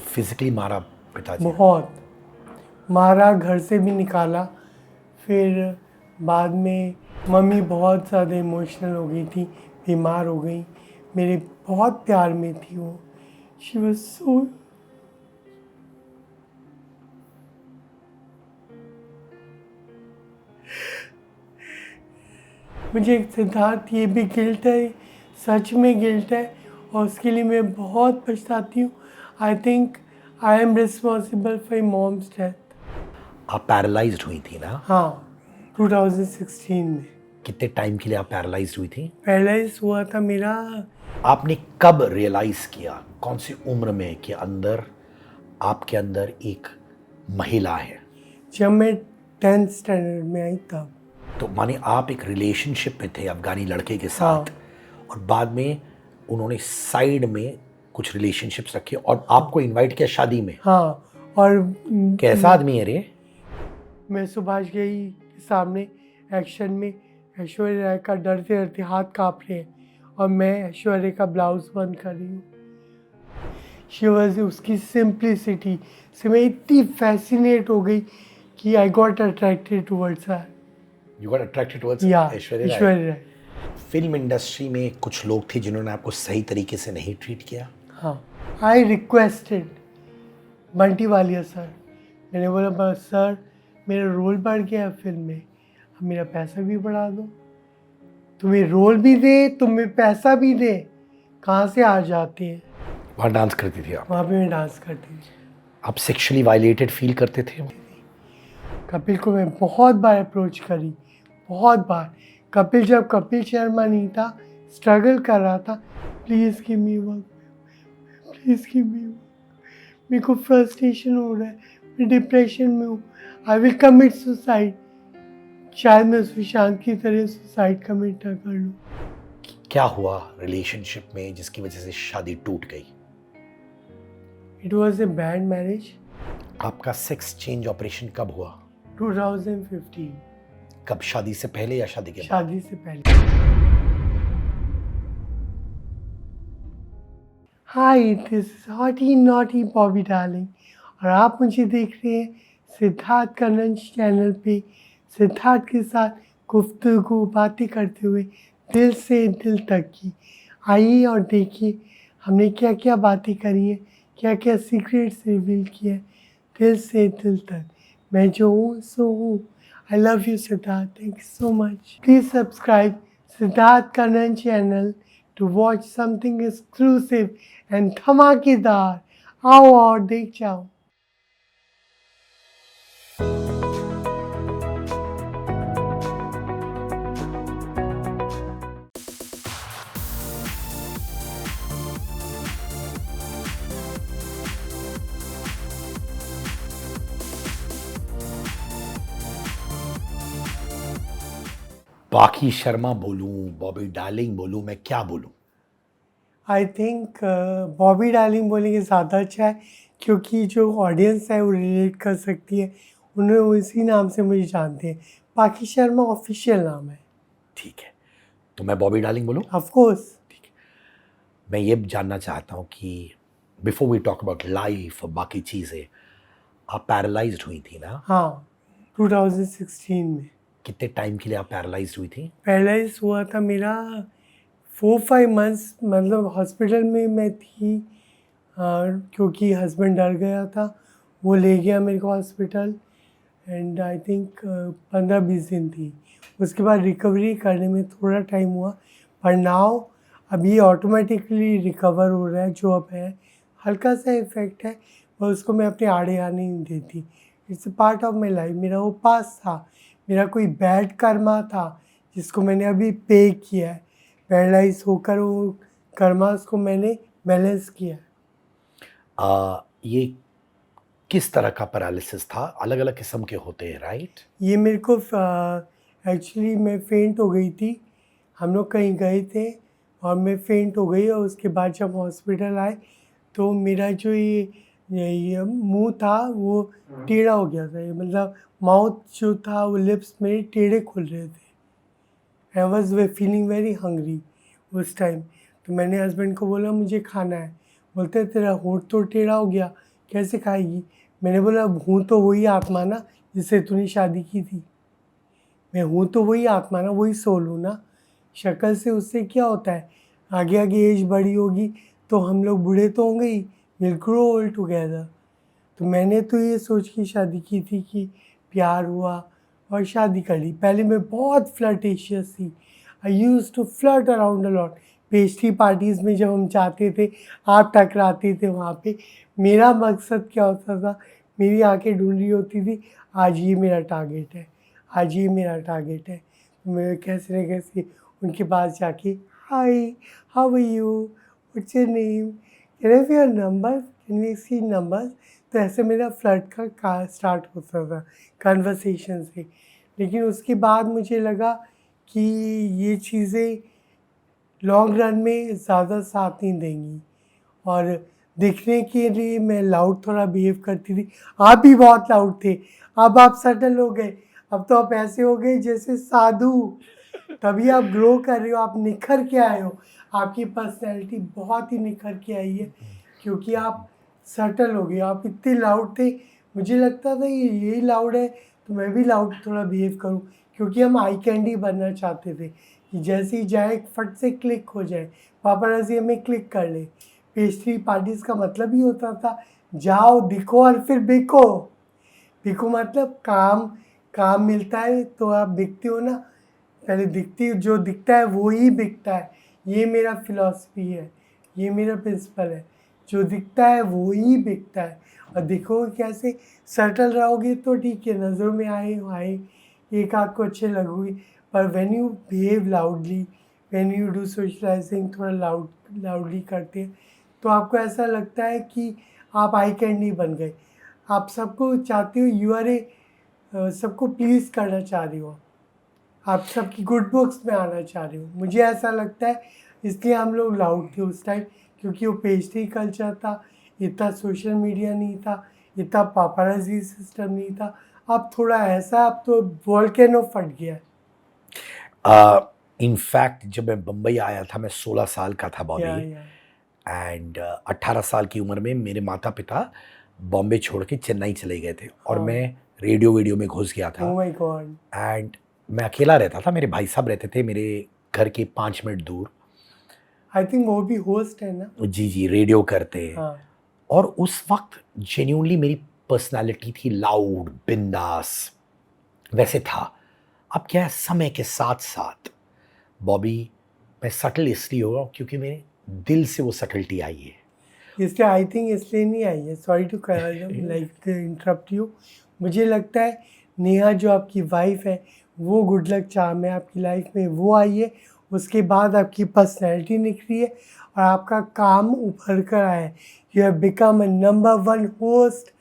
Physically मारा पिताजी ने? बहुत मारा, घर से भी निकाला। फिर बाद में मम्मी बहुत ज़्यादा इमोशनल हो गई थी, बीमार हो गई। मेरे बहुत प्यार में थी वो। शी वाज सो, मुझे एक सिद्धार्थ ये भी गिल्ट है, सच में गिल्ट है, और उसके लिए मैं बहुत पछताती हूँ। I think I am responsible for mom's death. आप पैरालाइज्ड हुई थी ना? हाँ, 2016 में कितने टाइम के लिए आप पैरालाइज्ड हुई थी? पैरालाइज हुआ था मेरा। आपने कब रियलाइज किया, कौन सी उम्र में, कि अंदर आपके अंदर एक महिला है? जब मैं 10th स्टैंडर्ड में आई तब। तो माने आप एक रिलेशनशिप में थे अफगानी लड़के के साथ, और बाद में उन्होंने साइड में कुछ रिलेशनशिप्स रखे और आपको इनवाइट किया शादी में? हाँ, और कैसा आदमी है रे? मैं सुभाष घई के सामने एक्शन में ऐश्वर्या राय का डरते डरते हाथ काँप रहे हैं, और मैं ऐश्वर्या का ब्लाउज बंद कर रही हूँ। शी वॉज, उसकी सिंप्लिसिटी से मैं इतनी फैसिनेट हो गई कि I got attracted towards her. You got attracted towards या ऐश्वर्या राय? ऐश्वर्या राय। फिल्म इंडस्ट्री में कुछ लोग थे जिन्होंने आपको सही तरीके से नहीं ट्रीट किया? हाँ, I requested Bunty Walia sir. मैंने बोला, बस सर मेरा रोल बढ़ गया है फिल्म में, अब मेरा पैसा भी बढ़ा दो। तुम्हें रोल भी दे, तुम्हें पैसा भी दे, कहाँ से आ जाते हैं। वहाँ डांस करती थी आप? वहाँ पे मैं डांस करती थी। आप सेक्सुअली वायलेटेड फील करते थे? कपिल को मैं बहुत बार अप्रोच करी, बहुत बार। कपिल, जब कपिल शर्मा नहीं था, स्ट्रगल कर रहा था, please give me work, please give me work, मेरे को फ्रस्ट्रेशन हो रहा है, मैं डिप्रेशन में हूँ, आई विल कमिट सुसाइड। शायद मैं उस विशांत की तरह सुसाइड कमिट ना कर लूँ। क्या हुआ रिलेशनशिप में जिसकी वजह से शादी टूट गई? It was a bad marriage. आपका सेक्स चेंज ऑपरेशन कब हुआ? 2015। कब, शादी से पहले या शादी के बाद? शादी से पहले। Hi, this is hottie naughty Bobby darling, और आप मुझे देख रहे हैं सिद्धार्थ कन्नन चैनल पे, सिद्धार्थ के साथ गुफ्तगू बातें करते हुए दिल से दिल तक की। आइए और देखिए हमने क्या क्या बातें करी हैं, क्या क्या सीक्रेट्स रिवील किए हैं, दिल से दिल तक। मैं जो हूँ सो हूँ। आई love you Siddharth, thank you so much. Please subscribe Siddharth Kannan channel to watch something exclusive and धमाकेदार। आओ और देख जाओ। बाकी शर्मा बोलूं, बॉबी डार्लिंग बोलूं, मैं क्या बोलूं? आई थिंक बॉबी डार्लिंग बोलेंगे ज़्यादा अच्छा है, क्योंकि जो ऑडियंस है वो रिलेट कर सकती है, उन्हें उसी नाम से मुझे जानते हैं। बाकी शर्मा ऑफिशियल नाम है। ठीक है, तो मैं बॉबी डार्लिंग बोलूं? Of course. मैं ये जानना चाहता हूं कि before we talk about life और बाकी चीज़ें, आप पैरालाइज्ड हुई थी ना? हाँ, 2016 में कितने टाइम के लिए आप पैरालाइज्ड हुई थी? पैरालाइज हुआ था मेरा 4-5 मंथ्स, मतलब हॉस्पिटल में मैं थी, क्योंकि हस्बैंड डर गया था, वो ले गया मेरे को हॉस्पिटल, एंड आई थिंक 15-20 दिन थी। उसके बाद रिकवरी करने में थोड़ा टाइम हुआ, पर नाउ अभी ऑटोमेटिकली रिकवर हो रहा है। जो अब है हल्का सा इफेक्ट है, पर उसको मैं अपने आड़े आने नहीं देती। It's a part of my life. मेरा वो पास था, मेरा कोई बैड कर्मा था जिसको मैंने अभी पे किया है। पैरालाइज होकर वो कर्मा को मैंने बैलेंस किया है। ये किस तरह का पैरालिसिस था? अलग अलग किस्म के होते हैं, राइट? ये मेरे को एक्चुअली मैं फेंट हो गई थी, हम लोग कहीं गए थे और मैं फेंट हो गई, और उसके बाद जब हॉस्पिटल आए तो मेरा जो ये मुंह था वो टेढ़ा हो गया था। मतलब माउथ जो था वो लिप्स मेरे टेढ़े खुल रहे थे। I was feeling very hungry उस टाइम। तो मैंने हस्बैंड को बोला मुझे खाना है। बोलते तेरा होंठ तो टेढ़ा हो गया, कैसे खाएगी? मैंने बोला हूँ तो वही आत्मा ना जिससे तूने शादी की थी। मैं हूँ तो वही आत्मा ना, वही सोल हूँ ना। शक्ल से उससे क्या होता है? आगे आगे एज बड़ी होगी तो हम लोग बूढ़े तो होंगे ही, विल ग्रो ओल्ड टुगेदर। तो मैंने तो ये सोच के शादी की थी कि प्यार हुआ और शादी कर ली। पहले मैं बहुत फ्लर्टेशियस थी। I use to flirt around a lot. Pastry parties में जब हम जाते थे, आप टकराते थे वहाँ पे। मेरा मकसद क्या होता था? मेरी आंखें ढूंढ रही होती थी, आज ये मेरा टारगेट है, आज ये मेरा टारगेट है। मैं कैसे न कैसे उनके पास जाके, hi, how are you, what's your name, can I have your number, can we exchange numbers. तो ऐसे मेरा फ्लर्ट का स्टार्ट होता था कन्वर्सेशन से। लेकिन उसके बाद मुझे लगा कि ये चीज़ें लॉन्ग रन में ज़्यादा साथ नहीं देंगी। और दिखने के लिए मैं लाउड थोड़ा बिहेव करती थी। आप भी बहुत लाउड थे, अब आप सटल हो गए। अब तो आप ऐसे हो गए जैसे साधु। तभी आप ग्रो कर रहे हो, आप निखर के आए हो। आपकी पर्सनैलिटी बहुत ही निखर के आई है क्योंकि आप सटल हो गए। आप इतने लाउड थे, मुझे लगता था ये यही लाउड है तो मैं भी लाउड थोड़ा बिहेव करूं, क्योंकि हम आई कैंडी बनना चाहते थे कि जैसे ही जाए फट से क्लिक हो जाए, पापराज़ी हमें क्लिक कर ले। पेस्ट्री पार्टीज़ का मतलब ही होता था जाओ दिखो और फिर बिको। बिको मतलब काम, काम मिलता है तो आप बिकते हो ना। पहले दिखती, जो दिखता है वो ही बिकता है। ये मेरा फिलॉसफी है, ये मेरा प्रिंसिपल है। जो दिखता है वो ही बिकता है। और देखोगे कैसे, सटल रहोगे तो ठीक है, नज़रों में आए एक आध को अच्छे लगोगे। पर when you behave loudly, when you do socialising थोड़ा लाउडली करते हैं, तो आपको ऐसा लगता है कि आप आई कैंडी बन गए। आप सबको चाहते हो, यू आर ए, सबको प्लीज़ करना चाह रहे हो, आप सबकी गुड बुक्स में आना चाह रहे हो। मुझे ऐसा लगता है इसलिए हम लोग लाउड थे उस टाइम, क्योंकि वो पेस्ट्री कल्चर था, इतना सोशल मीडिया नहीं था, इतना पापाराजी सिस्टम नहीं था। अब थोड़ा ऐसा, अब तो वोल्केनो फट गया है। इनफैक्ट जब मैं बम्बई आया था, मैं 16 साल का था बॉबी। या एंड 18 साल की उम्र में मेरे माता पिता बॉम्बे छोड़ के चेन्नई चले गए थे और हाँ। मैं रेडियो वीडियो में घुस गया था। Oh my God. एंड मैं अकेला रहता था, मेरे भाई साहब रहते थे मेरे घर के 5 मिनट दूर। आई थिंक वो भी होस्ट है ना। जी जी, रेडियो करते। हाँ और उस वक्त जेन्यूनली मेरी पर्सनालिटी थी लाउड, बिंदास, वैसे था। अब क्या है, समय के साथ साथ बॉबी मैं सटल इसलिए हो रहा हूँ क्योंकि मेरे दिल से वो सटलिटी आई है। इसलिए आई थिंक इसलिए नहीं आई है, sorry to like interrupt you. मुझे लगता है नेहा जो आपकी वाइफ है वो गुड लक चार्म है आपकी लाइफ में, वो आई है। उसके बाद आपकी पर्सनैलिटी निखरी है और आपका काम उभर कर आया है। You have become a number 1 host.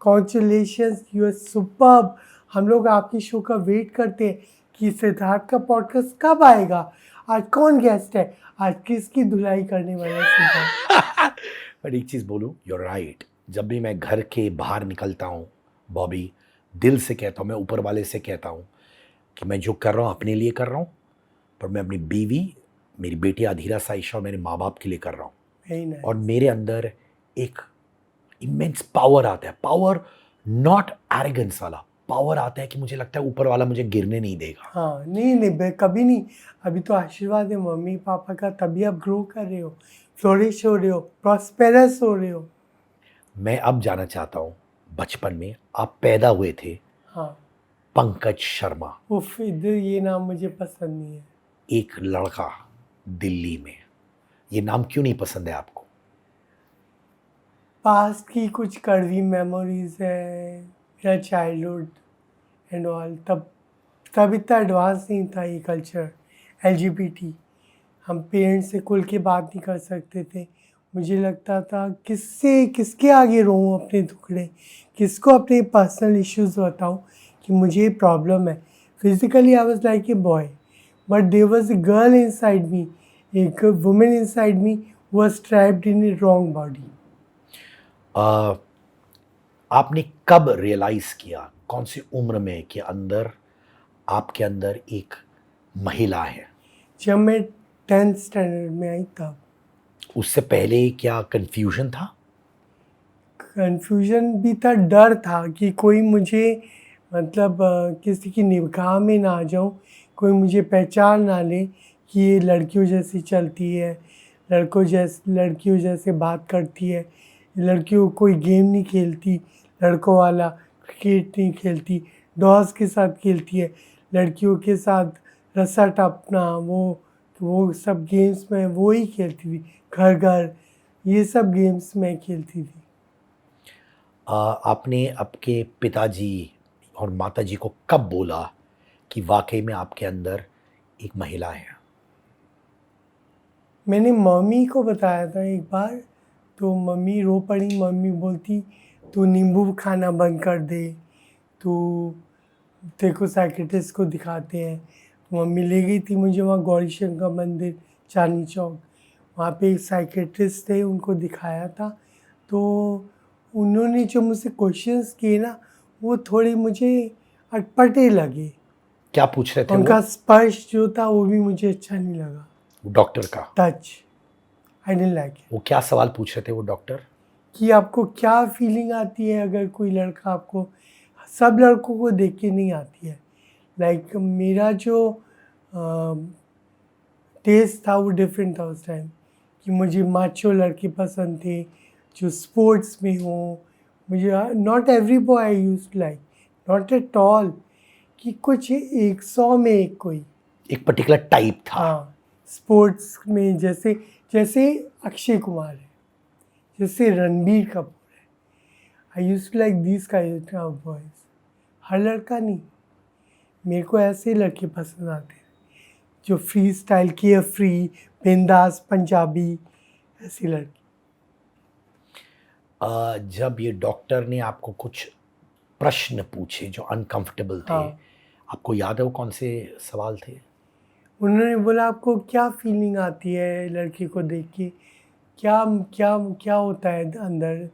Congratulations, you are superb. हम लोग आपकी शो का वेट करते हैं कि सिद्धार्थ का पॉडकास्ट कब आएगा, आज कौन गेस्ट है, आज किसकी धुलाई करने वाला है सिद्धार्थ। पर एक चीज़ बोलूँ, यूर राइट। जब भी मैं घर के बाहर निकलता हूँ बॉबी, दिल से कहता हूँ, मैं ऊपर वाले से कहता हूँ कि मैं जो कर रहा हूँ अपने लिए कर रहा हूँ, पर मैं अपनी बीवी, मेरी बेटी अधीरा साइशा और मेरे माँ बाप के लिए कर रहा हूँ। Very nice. और मेरे अंदर एक इमेंस पावर आता है। पावर नॉट एरोगेंस वाला पावर आता है कि मुझे लगता है ऊपर वाला मुझे गिरने नहीं देगा। हाँ नहीं नहीं कभी नहीं। अभी तो आशीर्वाद है मम्मी पापा का, तभी आप ग्रो कर रहे हो, फ्लोरिश हो रहे हो, प्रॉस्पेरस हो रहे हो। मैं अब जाना चाहता हूँ बचपन में आप पैदा हुए थे, हाँ। पंकज शर्मा, उफ, इधर ये नाम मुझे पसंद नहीं है। एक लड़का दिल्ली में। ये नाम क्यों नहीं पसंद है आपको? पास्ट की कुछ कड़वी मेमोरीज है, मेरा चाइल्डहुड एंड ऑल। तब इतना एडवांस नहीं था ये कल्चर, LGBT। हम पेरेंट्स से खुल के बात नहीं कर सकते थे। मुझे लगता था किससे किसके आगे रोऊं अपने दुखड़े, किसको अपने पर्सनल इश्यूज बताऊं कि मुझे प्रॉब्लम है। Physically I was like a boy, but there was a girl inside me, एक women inside me was trapped in a wrong body. आ, आपने कब रियलाइज किया, कौन सी उम्र में, कि अंदर, आपके अंदर एक महिला है? जब मैं 10th स्टैंडर्ड में आई तब। उससे पहले क्या कंफ्यूजन था? कन्फ्यूजन भी था, डर था कि कोई मुझे मतलब किसी की निगाह में ना आ जाऊँ, कोई मुझे पहचान ना ले कि ये लड़कियों जैसी चलती है, लड़कियों जैसे बात करती है, लड़कियों कोई गेम नहीं खेलती, लड़कों वाला क्रिकेट नहीं खेलती, डॉग्स के साथ खेलती है, लड़कियों के साथ रस्सा टपना, वो सब गेम्स में वो ही खेलती थी, घर घर ये सब गेम्स में खेलती थी। आपने आपके पिताजी और माताजी को कब बोला कि वाक़ई में आपके अंदर एक महिला है? मैंने मम्मी को बताया था एक बार, तो मम्मी रो पड़ी। मम्मी बोलती तू नींबू खाना बंद कर दे, तू तेरे को साइकियाट्रिस्ट को दिखाते हैं। तो मम्मी ले गई थी मुझे वहाँ गौरी शंकर मंदिर चांदनी चौक, वहाँ पे एक साइकियाट्रिस्ट थे, उनको दिखाया था। तो उन्होंने जो मुझसे क्वेश्चंस किए ना, वो थोड़े मुझे अटपटे लगे। क्या पूछ रहे थे उनका वो? स्पर्श जो था वो भी मुझे अच्छा नहीं लगा। डॉक्टर का? Touch, I didn't like it. वो क्या सवाल पूछ रहे थे वो डॉक्टर? कि आपको क्या फीलिंग आती है अगर कोई लड़का आपको, सब लड़कों को देख के नहीं आती है। लाइक मेरा जो टेस्ट था वो डिफरेंट था उस टाइम, कि मुझे माचो लड़के पसंद थे जो स्पोर्ट्स में हो। मुझे not every boy I use to like, not at all, कि कुछ 100 में एक कोई। एक पर्टिकुलर टाइप था। हाँ, स्पोर्ट्स में जैसे जैसे अक्षय कुमार है, जैसे रणबीर कपूर है, I use to like this kind of boys. हर लड़का नहीं, मेरे को ऐसे लड़के पसंद आते हैं जो फ्री स्टाइल, केयर फ्री, बिंदास, पंजाबी, ऐसी लड़की। जब ये डॉक्टर ने आपको कुछ प्रश्न पूछे जो अनकंफर्टेबल थे, हाँ, आपको याद है वो कौन से सवाल थे? उन्होंने बोला आपको क्या फीलिंग आती है लड़की को देख के, क्या क्या क्या होता है अंदर,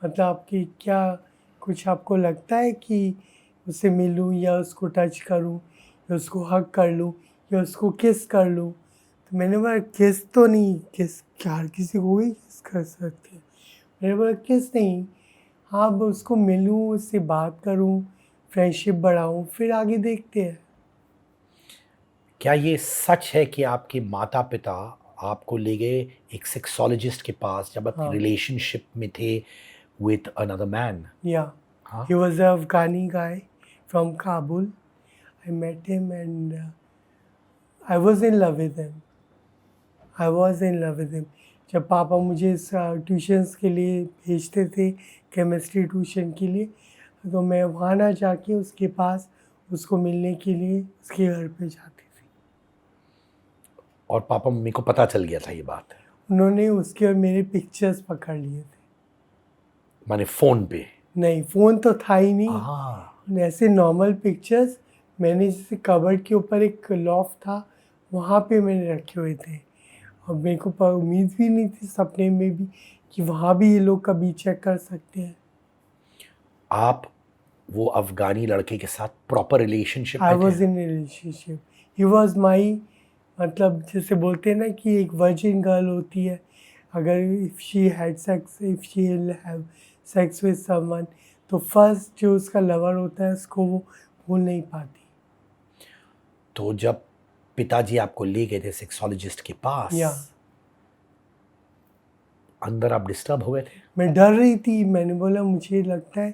मतलब आपकी क्या, कुछ आपको लगता है कि उससे मिलूं या उसको टच करूं या उसको हग कर लूं या उसको किस कर लूं। तो मैंने बोला किस तो नहीं, किस क्या हर किसी को ही किस कर सकते हैं। मैंने बोला किस नहीं, हाँ अब उसको मिलूं, उससे बात करूं, फ्रेंडशिप बढ़ाऊं, फिर आगे देखते हैं। क्या ये सच है कि आपके माता-पिता आपको ले गए एक सेक्सोलॉजिस्ट के पास जब आप हाँ, रिलेशनशिप में थे विद अनदर मैन? yeah, हाँ? he was a Afghani guy from Kabul. I met him and I was in love with him. I was in love with him. जब पापा मुझे ट्यूशन्स के लिए भेजते थे, केमिस्ट्री ट्यूशन के लिए, तो मैं वहाँ ना जाके उसके पास उसको मिलने के लिए उसके घर पे जाती थी। और पापा मम्मी को पता चल गया था ये बात? उन्होंने उसके और मेरे पिक्चर्स पकड़ लिए थे। माने फ़ोन पे? नहीं, फ़ोन तो था ही नहीं, हाँ। ऐसे नॉर्मल पिक्चर्स मैंने जैसे कबर्ड के ऊपर एक लॉफ्ट था, वहाँ पे मैंने रखे हुए थे। और मेरे को उम्मीद भी नहीं थी सपने में भी कि वहाँ भी ये लोग कभी चेक कर सकते हैं। आप वो अफ़गानी लड़के के साथ प्रॉपर रिलेशनशिप आई में वॉज थे? In relationship, he was my, मतलब जैसे बोलते हैं ना कि एक वर्जिन गर्ल होती है, अगर if she had sex, if she have sex with someone, तो फर्स्ट जो उसका लवर होता है उसको वो भूल नहीं पाती। तो जब पिताजी आपको ले गए थे सेक्सोलॉजिस्ट के पास, या अंदर आप डिस्टर्ब हो गए थे? मैं डर रही थी, मैंने बोला मुझे लगता है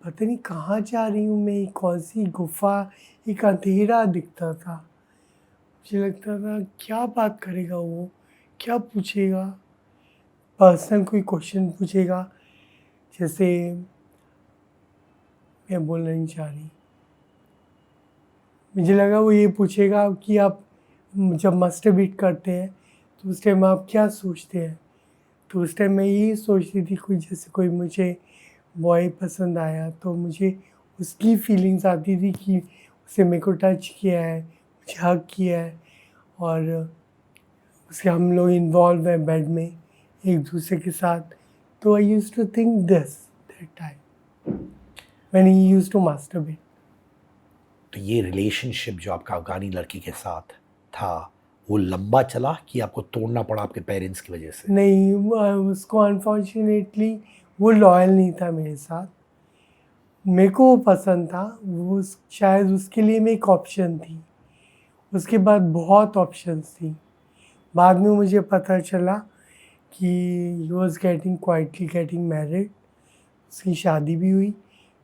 पता नहीं कहाँ जा रही हूँ मैं, कौन सी गुफा, एक अंधेरा दिखता था। मुझे लगता था क्या बात करेगा वो, क्या पूछेगा, पर्सनल कोई क्वेश्चन पूछेगा, जैसे मैं बोलना नहीं चाह रही। मुझे लगा वो ये पूछेगा कि आप जब मस्टरबेट करते हैं तो उस टाइम आप क्या सोचते हैं। तो उस टाइम मैं यही सोचती थी, कोई जैसे कोई मुझे बॉय पसंद आया तो मुझे उसकी फीलिंग्स आती थी कि उसने मेरे को टच किया है, मुझे हग किया है, और उसके हम लोग इन्वॉल्व हैं बेड में एक दूसरे के साथ। तो I use to think this that time when he used to masturbate. तो ये रिलेशनशिप जो आपका अफ़गानी लड़की के साथ था, वो लंबा चला कि आपको तोड़ना पड़ा आपके पेरेंट्स की वजह से? नहीं, उसको अनफॉर्चुनेटली वो लॉयल नहीं था मेरे साथ। मेरे को वो पसंद था, वो शायद उसके लिए मैं एक ऑप्शन थी। उसके बाद बहुत ऑप्शंस थी। बाद में मुझे पता चला कि he was getting quietly getting married, उसकी शादी भी हुई।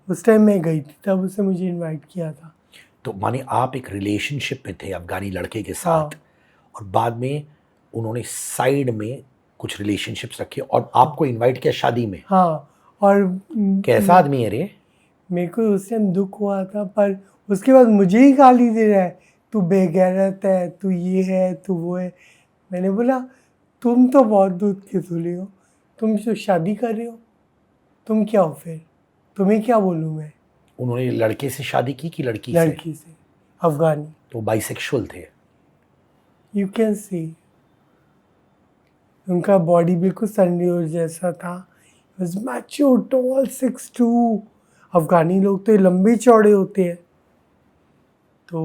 उस टाइम मैं गई थी, तब उसने मुझे इनवाइट किया था। तो माने आप एक रिलेशनशिप में थे अफगानी लड़के के साथ, हाँ और बाद में उन्होंने साइड में कुछ रिलेशनशिप्स रखे और आपको इनवाइट किया शादी में। हाँ। और कैसा आदमी है रे? मेरे को उस टाइम दुख हुआ था, पर उसके बाद मुझे ही गाली दे रहा है, तू बेगैरत है, तू ये है, तू वो है। मैंने बोला तुम तो बहुत दूध के धुले हो, तुम जो शादी कर रहे हो, तुम क्या हो फिर, तुम्हें क्या बोलूँ मैं। उन्होंने लड़के से शादी की कि लड़की से? लड़की से, अफगानी। तो बाइसेक्सुअल थे? यू कैन सी, उनका बॉडी बिल्कुल सन्नी जैसा था। Mature toll 6'2". अफगानी लोग तो लंबे चौड़े होते हैं। तो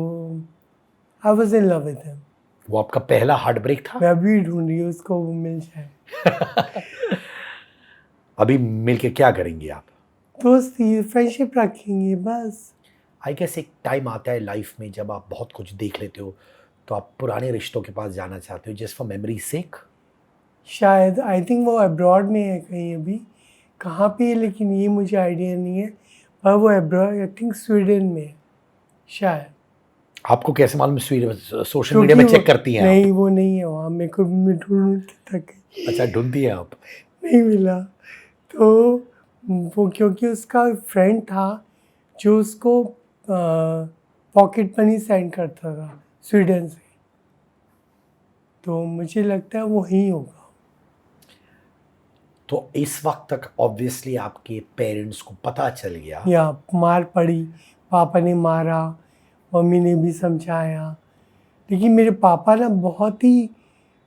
I was in love with him. वो आपका पहला हार्ट ब्रेक था? मैं अभी ढूंढ रही हूँ उसको, वो मिल जाए। अभी मिलके क्या करेंगे आप? दोस्ती फ्रेंडशिप रखेंगे बस। आई गेस एक टाइम आता है लाइफ में जब आप बहुत कुछ देख लेते हो, तो आप पुराने रिश्तों के पास जाना चाहते हो जस्ट फॉर मेमोरी सेक। शायद आई थिंक वो अब्रॉड में है कहीं अभी, कहाँ पे है लेकिन ये मुझे आइडिया नहीं है। पर वो अब्रॉड, आई थिंक स्वीडन में है शायद। आपको कैसे मालूम? सोशल मीडिया क्योंकि में वो, चेक करती हैं आप? नहीं वो नहीं है वहाँ, मेरे को मैं ढूंढ के थक गई, अच्छा, ढूंढती हैं आप? नहीं मिला। तो वो क्योंकि उसका फ्रेंड था जो उसको पॉकेट मनी सेंड करता था स्वीडन से, तो मुझे लगता है वो ही होगा। तो इस वक्त तक ऑब्वियसली आपके पेरेंट्स को पता चल गया। या मार पड़ी, पापा ने मारा, मम्मी ने भी समझाया, लेकिन मेरे पापा ना बहुत ही,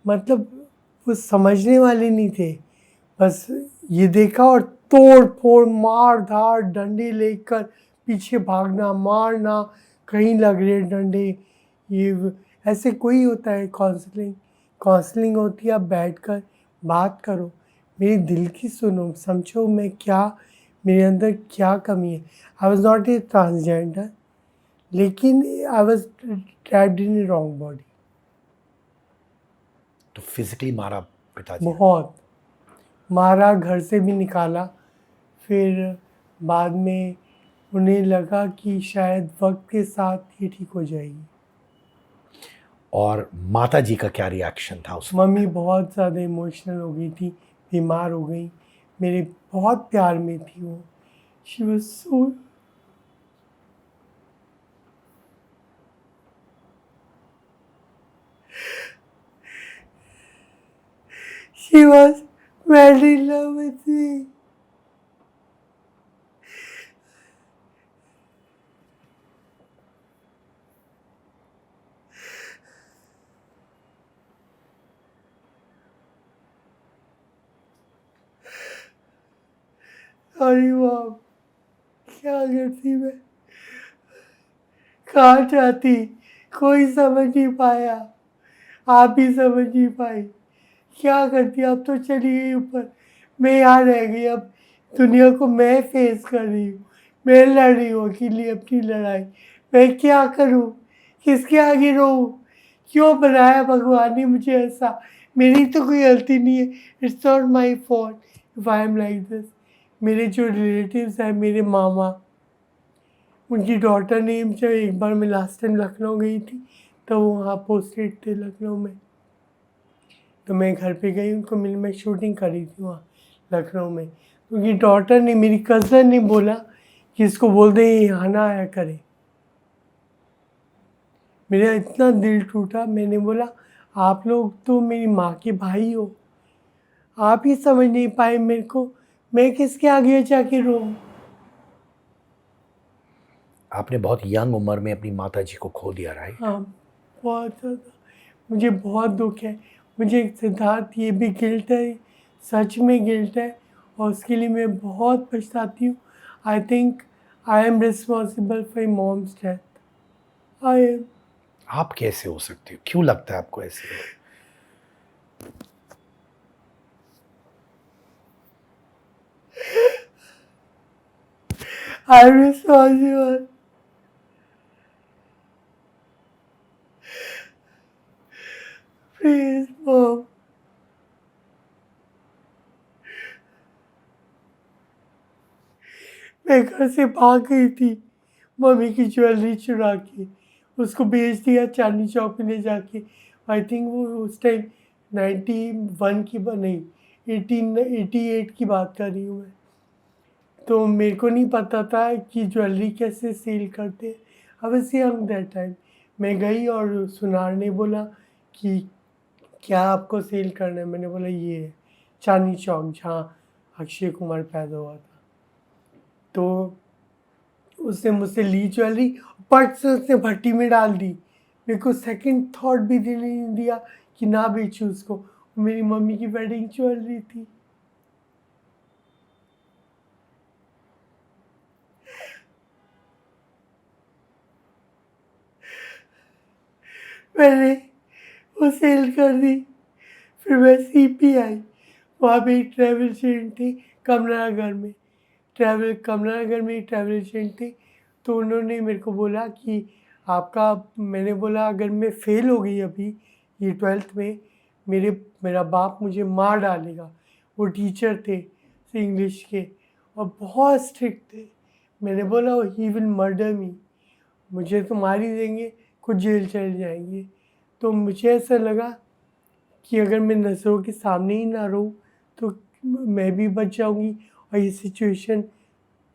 मतलब वो समझने वाले नहीं थे। बस ये देखा और तोड़ फोड़, मार धाड़, डंडे लेकर पीछे भागना, मारना, कहीं लग रहे डंडे, ये ऐसे कोई होता है। काउंसलिंग, काउंसलिंग होती है, आप बैठ कर बात करो, मेरे दिल की सुनो, समझो मैं क्या, मेरे अंदर क्या कमी है। I was not a transgender, लेकिन I was trapped in a wrong body. तो फिजिकली मारा पिताजी ने? बहुत मारा, घर से भी निकाला। फिर बाद में उन्हें लगा कि शायद वक्त के साथ ये ठीक हो जाएगी। और माता जी का क्या रिएक्शन था उस वक्त? मम्मी बहुत ज़्यादा इमोशनल हो गई थी, बीमार हो गई, मेरे बहुत प्यार में थी वो। She was so, she was very in love with me. अरे बाप, क्या करती मैं, कहाँ जाती, कोई समझ नहीं पाया, आप भी समझ नहीं पाई। क्या करती, अब तो चली गई ऊपर, मैं यहाँ रह गई। अब दुनिया को मैं फेस कर रही हूँ, मैं लड़ रही हूँ अकेली अपनी लड़ाई। मैं क्या करूँ, किसके आगे रोऊँ, क्यों बनाया भगवान ने मुझे ऐसा, मेरी तो कोई गलती नहीं है। It's not my fault if I am like this. मेरे जो रिलेटिव्स हैं, मेरे मामा, उनकी डॉटर ने, जब एक बार मैं लास्ट टाइम लखनऊ गई थी, तो वो वहाँ पोस्टेड थे लखनऊ में, तो मैं घर पे गई उनको मिल, मैं शूटिंग कर रही थी वहाँ लखनऊ में। उनकी डॉटर ने, मेरी कज़न ने बोला कि इसको बोल दे ये यहाँ ना आया करे। मेरा इतना दिल टूटा, मैंने बोला आप लोग तो मेरी माँ के भाई हो, आप ही समझ नहीं पाए मेरे को, मैं किसके आगे जाके रोऊं। आपने बहुत यंग उम्र में अपनी माता जी को खो दिया, राइट? हाँ, बहुत ज़्यादा, मुझे बहुत दुख है। मुझे सिद्धार्थ ये भी गिल्ट है, सच में गिल्ट है, और उसके लिए मैं बहुत पछताती हूँ। I think I am responsible for mom's death. I am. आप कैसे हो सकते हो? क्यों लगता है आपको ऐसे? I'm responsible. Please, mom. मैं घर से भाग गई थी मम्मी की ज्वेलरी चुरा के, उसको बेच दिया चांदनी चौक में ले जाके। आई थिंक वो उस टाइम 91 की नहीं 88 की बात कर रही हूँ मैं। तो मेरे को नहीं पता था कि ज्वेलरी कैसे सेल करते हैं। I was young that time. मैं गई और सुनार ने बोला कि क्या आपको सेल करना है? मैंने बोला ये है, चांदनी चौक जहाँ अक्षय कुमार पैदा हुआ था। तो उसने मुझसे ली ज्वेलरी, पट से उसने भट्टी में डाल दी। मेरे को सेकंड थॉट भी देने नहीं दिया कि ना बेचूं उसको। मेरी मम्मी की वेडिंग ज्वेलरी थी। मैंने वो सेल कर दी। फिर मैं सीपी आई। वहाँ पे एक ट्रैवल एजेंट थी कमला नगर में। कमला नगर में एक ट्रैवल एजेंट थी। तो उन्होंने मेरे को बोला कि आपका, मैंने बोला अगर मैं फ़ेल हो गई अभी ये 12th में, मेरा बाप मुझे मार डालेगा। वो टीचर थे इंग्लिश के और बहुत स्ट्रिक्ट थे। मैंने बोला ही विल मर्डर मी, मुझे तो मार ही देंगे, कुछ जेल चले जाएंगे। तो मुझे ऐसा लगा कि अगर मैं नज़रों के सामने ही ना रहूँ तो मैं भी बच जाऊँगी और ये सिचुएशन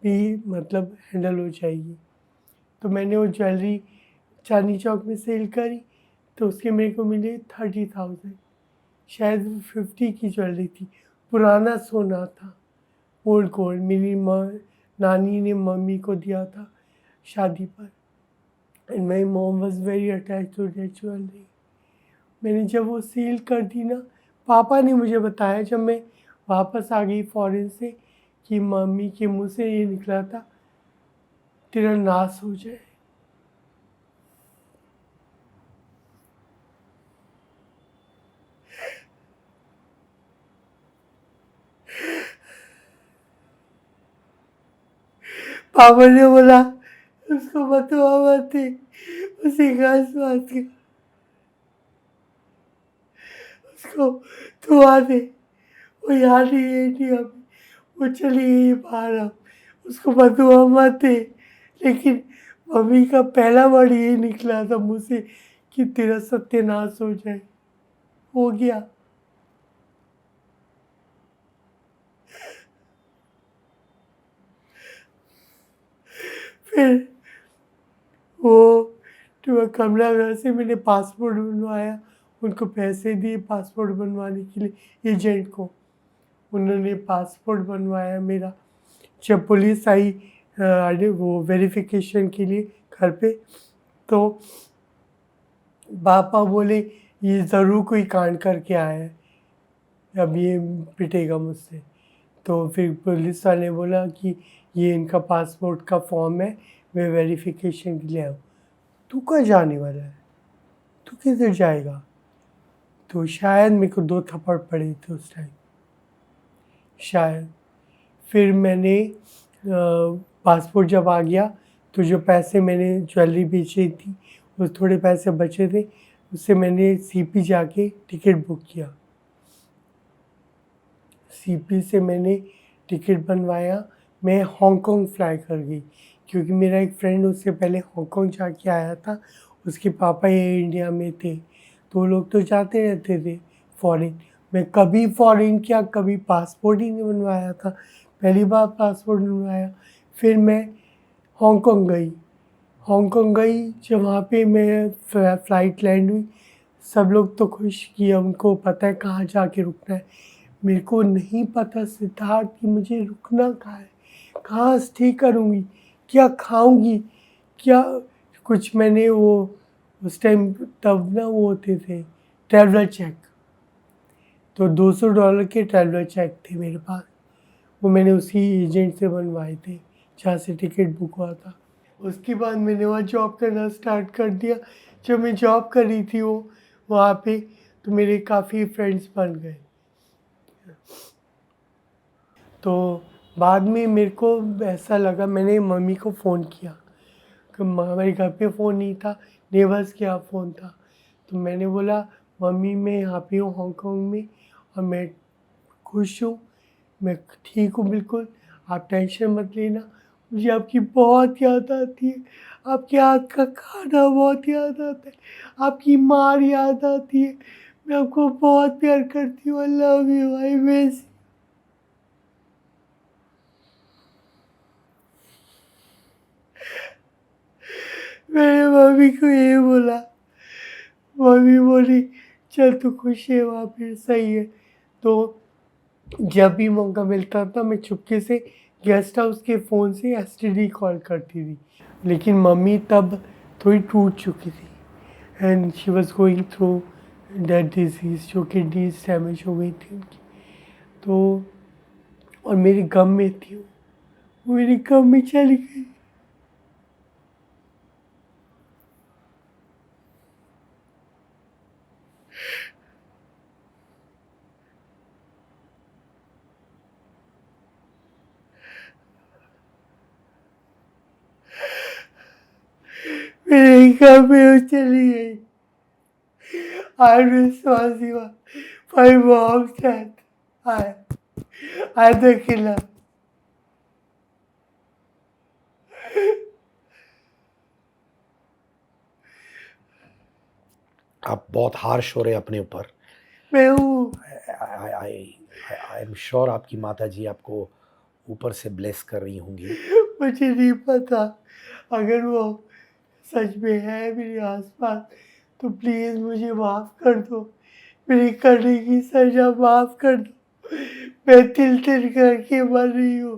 भी मतलब हैंडल हो जाएगी। तो मैंने वो ज्वेलरी चांदनी चौक में सेल करी। तो उसके मेरे को मिले 30,000। शायद वो 50 की ज्वेलरी थी, पुराना सोना था, ओल्ड गोल्ड। मेरी नानी ने मम्मी को दिया था शादी पर। And my mom was very attach to that jewellery. मैंने जब वो सेल कर दी ना, पापा ने मुझे बताया जब मैं वापस आ गई फॉरेन से कि मम्मी के मुंह से ये निकला था, तेरा नाश हो जाए। पापा ने बोला उसको बतवा मत, उसी का आसपास के उसको दुआ दे, वो याद ही नहीं अभी, वो चली गई बाहर। अब उसको बदुआ मत दे। लेकिन मम्मी का पहला वर्ड यही निकला था मुँह से कि तेरा सत्यानाश हो जाए। हो गया। फिर वो तो कमला घर से मैंने पासपोर्ट बनवाया, उनको पैसे दिए पासपोर्ट बनवाने के लिए एजेंट को। उन्होंने पासपोर्ट बनवाया मेरा। जब पुलिस आई वो वेरिफिकेशन के लिए घर पे, तो पापा बोले ये ज़रूर कोई कांड करके आया है, अब ये पिटेगा मुझसे। तो फिर पुलिस वाले ने बोला कि ये इनका पासपोर्ट का फॉर्म है, मैं वेरिफिकेशन के लिए आऊँ। तू कहाँ जाने वाला है, तू किधर जाएगा? तो शायद मेरे को 2 थप्पड़ पड़े थे उस टाइम, शायद। फिर मैंने पासपोर्ट जब आ गया तो जो पैसे मैंने ज्वेलरी बेची थी, वो थोड़े पैसे बचे थे, उससे मैंने सीपी जाके टिकट बुक किया। सीपी से मैंने टिकट बनवाया। मैं हांगकांग फ्लाई कर गई क्योंकि मेरा एक फ्रेंड उससे पहले हांगकांग जाके आया था। उसके पापा ये इंडिया में थे, तो वो लोग तो जाते रहते थे फॉरेन। मैं कभी फॉरेन किया, कभी पासपोर्ट ही नहीं बनवाया था, पहली बार पासपोर्ट बनवाया। फिर मैं हांगकांग गई। हांगकांग गई जब वहाँ पे मैं फ़्लाइट लैंड हुई, सब लोग तो खुश कि उनको पता है कहाँ जाके रुकना है। मेरे को नहीं पता सिद्धार्थ कि मुझे रुकना कहाँ है, कहाँ स्टे करूँगी, क्या खाऊँगी, क्या कुछ। मैंने वो उस टाइम तब ना वो होते थे ट्रैवलर चेक, तो $200 के ट्रैवलर चेक थे मेरे पास। वो मैंने उसी एजेंट से बनवाए थे जहाँ से टिकट बुक हुआ था। उसके बाद मैंने वहाँ जॉब करना स्टार्ट कर दिया। जब मैं जॉब कर रही थी वो वहाँ पे, तो मेरे काफ़ी फ्रेंड्स बन गए। तो बाद में मेरे को ऐसा लगा, मैंने मम्मी को फ़ोन किया कि हमारे घर पे फ़ोन नहीं था, नेबर्स के यहाँ फ़ोन था। तो मैंने बोला मम्मी मैं यहाँ पे हूँ हांगकांग में और मैं खुश हूँ, मैं ठीक हूँ बिल्कुल, आप टेंशन मत लेना। मुझे आपकी बहुत याद आती है, आपके हाथ का खाना बहुत याद आता है, आपकी मार याद आती है, मैं आपको बहुत प्यार करती हूँ, आई लव यू, आई मिस। मैंने मम्मी को ये बोला, मम्मी बोली चल तू खुश है वहाँ पे सही है। तो जब भी मौका मिलता था मैं चुपके से गेस्ट हाउस के फ़ोन से एसटीडी कॉल करती थी, लेकिन मम्मी तब थोड़ी टूट चुकी थी and she was going through that disease, जो किडनीज डैमेज हो गई थी उनकी। तो और मेरे गम में थी वो मेरे गम में चली गई। मेरे गम में वो चली गई। I'm responsible for my mom's death. I'm the killer. आप बहुत हार्श हो रहे हैं अपने ऊपर। मैं हूँ। आई एम श्योर आपकी माता जी आपको ऊपर से ब्लेस कर रही होंगी। मुझे नहीं पता, अगर वो सच में है मेरे आसपास तो प्लीज़ मुझे माफ़ कर दो, मेरी करने की सज़ा माफ़ कर दो। मैं तिल तिल करके मर रही हूँ,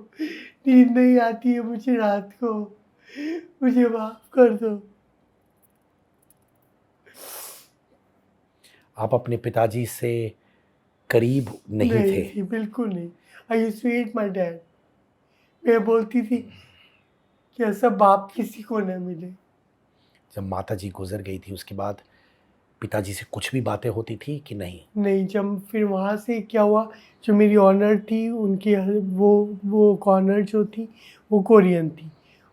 नींद नहीं आती है मुझे रात को, मुझे माफ़ कर दो। आप अपने पिताजी से करीब नहीं नहीं थे। जी, बिल्कुल नहीं। I used to hate my dad. मैं बोलती थी कि ऐसा बाप किसी को ना मिले। जब माता जी गुजर गई थी उसके बाद पिताजी से कुछ भी बातें होती थी कि नहीं? नहीं, जब फिर वहाँ से क्या हुआ, जो मेरी ऑनर थी उनकी वो ऑनर जो थी वो कोरियन थी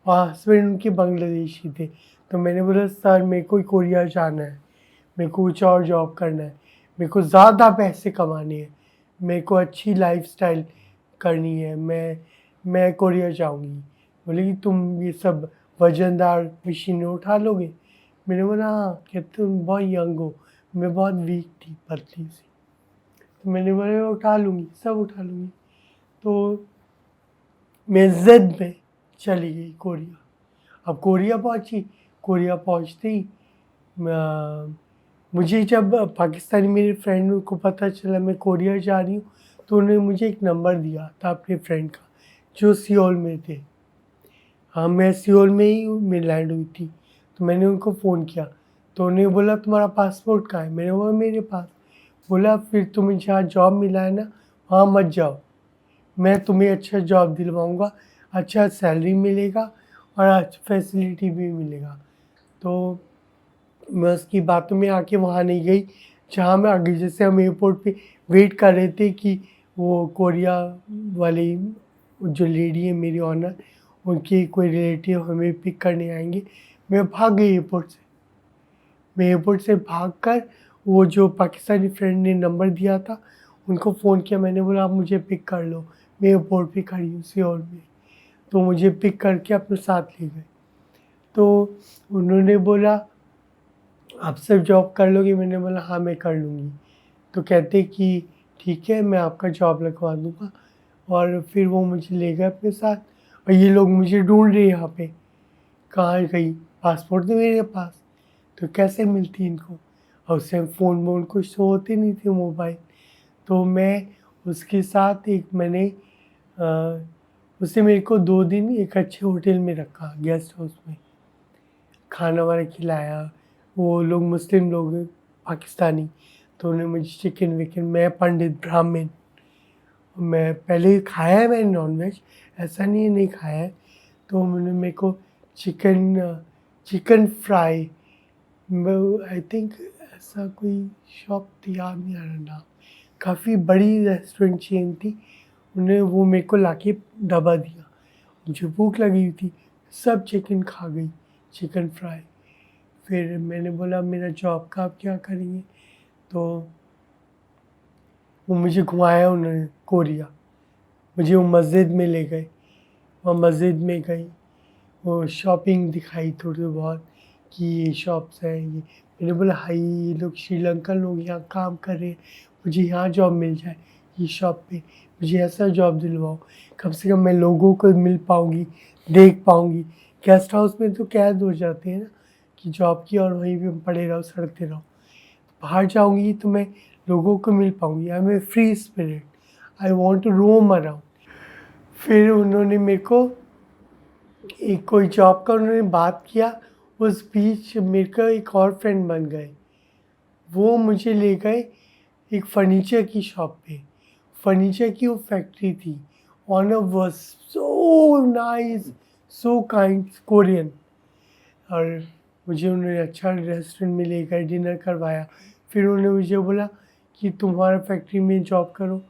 और हस्बैंड उनके बांग्लादेशी थे। तो मैंने बोला सर मेरे को कोरिया जाना है, मेरे को कुछ और जॉब करना है, मेरे को ज़्यादा पैसे कमाने हैं, मेरे को अच्छी लाइफस्टाइल करनी है, मैं कोरिया जाऊँगी। बोले कि तुम ये सब वज़नदार मशीनें उठा लोगे? मैंने बोला हाँ, कहते तुम बहुत यंग हो, मैं बहुत वीक थी, पतली सी। तो मैंने बोला मैं उठा लूँगी, सब उठा लूँगी। तो मैं ज़िद में चली गई कोरिया। अब कोरिया पहुँची, कोरिया पहुँचते ही मुझे जब पाकिस्तानी मेरे फ्रेंड को पता चला मैं कोरिया जा रही हूँ, तो उन्होंने मुझे एक नंबर दिया था अपने फ्रेंड का, जो सियोल में थे। हाँ, मैं सियोल में ही मैं लैंड हुई थी। तो मैंने उनको फ़ोन किया, तो उन्होंने बोला तुम्हारा पासपोर्ट कहाँ है? मैंने बोला मेरे पास। बोला फिर तुम्हें जहाँ जॉब मिला है ना, वहाँ मत जाओ, मैं तुम्हें अच्छा जॉब दिलवाऊँगा, अच्छा सैलरी मिलेगा और अच्छा फैसिलिटी भी मिलेगा। तो मैं उसकी बातों में आके वहाँ नहीं गई, जहाँ मैं आगे जैसे हम एयरपोर्ट पे वेट कर रहे थे कि वो कोरिया वाली जो लेडी है मेरी ऑनर, उनके कोई रिलेटिव हमें पिक करने आएंगे। मैं भाग गई एयरपोर्ट से। मैं एयरपोर्ट से भागकर वो जो पाकिस्तानी फ्रेंड ने नंबर दिया था उनको फ़ोन किया, मैंने बोला आप मुझे पिक कर लो, मैं एयरपोर्ट पे खड़ी हूँ सियोल में। तो मुझे पिक करके अपने साथ ले गए। तो उन्होंने बोला आप सिर्फ जॉब कर लोगे? मैंने बोला हाँ मैं कर लूँगी। तो कहते कि ठीक है मैं आपका जॉब लगवा दूँगा, और फिर वो मुझे ले गए अपने साथ। और ये लोग मुझे ढूंढ रहे यहाँ पे, कहाँ गई, पासपोर्ट तो मेरे पास, तो कैसे मिलती इनको? और उस टाइम फ़ोन वोन कुछ तो होते नहीं थे मोबाइल। तो मैं उसके साथ एक मैंने उसने मेरे को 2 दिन एक अच्छे होटल में रखा, गेस्ट हाउस में। खाना वाना खिलाया, वो लोग मुस्लिम लोग हैं, पाकिस्तानी, तो उन्होंने मुझे चिकन विकन, मैं पंडित ब्राह्मण, मैं पहले खाया है मैंने नॉन-वेज, ऐसा नहीं है नहीं खाया है। तो उन्होंने मेरे को चिकन फ्राई, आई थिंक ऐसा कोई शॉप थी, याद नहीं आ रहा नाम, काफ़ी बड़ी रेस्टोरेंट चेन थी, उन्होंने वो मेरे को लाके डब्बा दिया। मुझे भूख लगी हुई थी, सब चिकन खा गई, चिकन फ्राई। फिर मैंने बोला मेरा जॉब का आप क्या करेंगे? तो वो मुझे घुमाया उन्होंने कोरिया, मुझे वो मस्जिद में ले गए। वहाँ मस्जिद में गई, वो शॉपिंग दिखाई थोड़ी बहुत कि ये शॉप्स हैं ये। मैंने बोला हाई ये लोग श्रीलंकन लोग यहाँ काम कर रहे हैं, मुझे यहाँ जॉब मिल जाए ये शॉप पे, मुझे ऐसा जॉब दिलवाओ, कम से कम मैं लोगों को मिल पाऊँगी, देख पाऊँगी। गेस्ट हाउस में तो कैद हो जाते हैं ना कि जॉब की और वहीं पे पड़े रहो, सड़ते रहो। बाहर जाऊँगी तो मैं लोगों को मिल पाऊँगी। I am a free spirit, I want to roam around. फिर उन्होंने मेरे को एक कोई जॉब का उन्होंने बात किया, उस बीच मेरे का एक और फ्रेंड बन गए। वो मुझे ले गए एक फर्नीचर की शॉप पे, फर्नीचर की वो फैक्ट्री थी। Owner was so nice, so kind, Korean. और मुझे उन्होंने अच्छा रेस्टोरेंट में ले गए, डिनर करवाया। फिर उन्होंने मुझे बोला कि तुम्हारा फैक्ट्री में जॉब करो,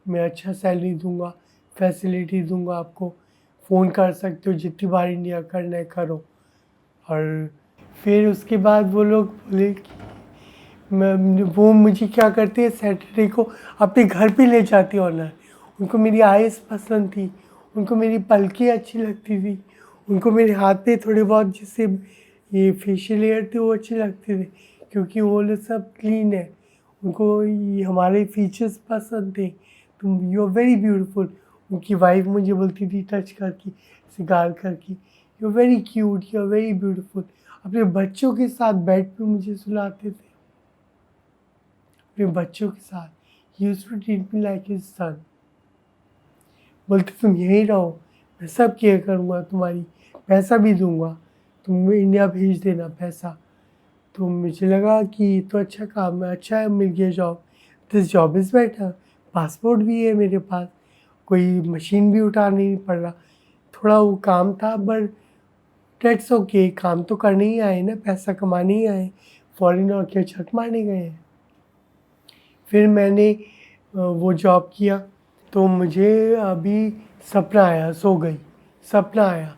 मैं अच्छा सैलरी दूंगा, फैसिलिटी दूंगा आपको, फ़ोन कर सकते हो जितनी बार इंडिया करना है करो। और फिर उसके बाद वो लोग बोले कि वो मुझे क्या करते हैं, सैटरडे को अपने घर पे ले जाते ऑनर। उनको मेरी आइज़ पसंद थी, उनको मेरी पलकें अच्छी लगती थी, उनको मेरे हाथ पे थोड़े बहुत जैसे ये फेशियल हेयर थे वो अच्छे लगते थे, क्योंकि वो लोग सब क्लीन है। उनको ये हमारे फीचर्स पसंद थे। तुम यू आर वेरी ब्यूटीफुल, उनकी वाइफ मुझे बोलती थी टच करके, ऐसे गाल करके, you are very cute, you are very beautiful. अपने बच्चों के साथ बेड पे मुझे सुलाते थे, अपने बच्चों के साथ। He used to treat me like his son. बोलते तुम यहीं रहो, मैं सब केयर करूँगा तुम्हारी, पैसा भी दूंगा, तुम इंडिया भेज देना पैसा। तो मुझे लगा कि ये तो अच्छा काम है, अच्छा है, मिल गया job, this job is better. Passport भी है मेरे पास, कोई मशीन भी उठाना नहीं पड़ रहा। थोड़ा वो काम था बट डेट्स ओके, काम तो करने ही आए ना, पैसा कमाने ही आए, फॉरेन और क्या छक मारने गए हैं। फिर मैंने वो जॉब किया तो मुझे अभी सपना आया, सो गई, सपना आया।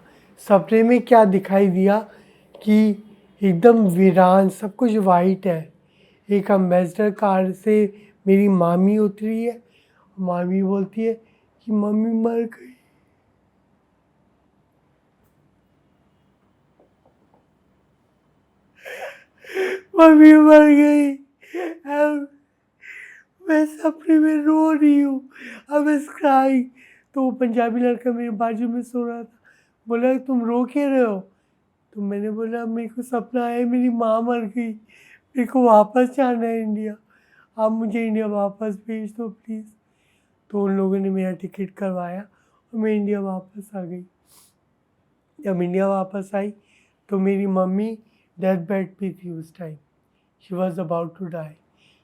सपने में क्या दिखाई दिया कि एकदम वीरान, सब कुछ वाइट है। एक अम्बेसडर कार से मेरी मामी उतरी है, मामी बोलती है कि मम्मी मर गई। मम्मी मर गई। अब मैं सपने में रो रही हूँ, अब इस क्राइंग। तो वो पंजाबी लड़का मेरे बाजू में सो रहा था, बोला तुम रो क्यों रहे हो? तो मैंने बोला मेरे को सपना आया मेरी माँ मर गई, मेरे को वापस जाना है इंडिया, आप मुझे इंडिया वापस भेज दो प्लीज़। तो उन लोगों ने मेरा टिकट करवाया और मैं इंडिया वापस आ गई। जब इंडिया वापस आई तो मेरी मम्मी डेथ बेड पे थी उस time, she was about to die,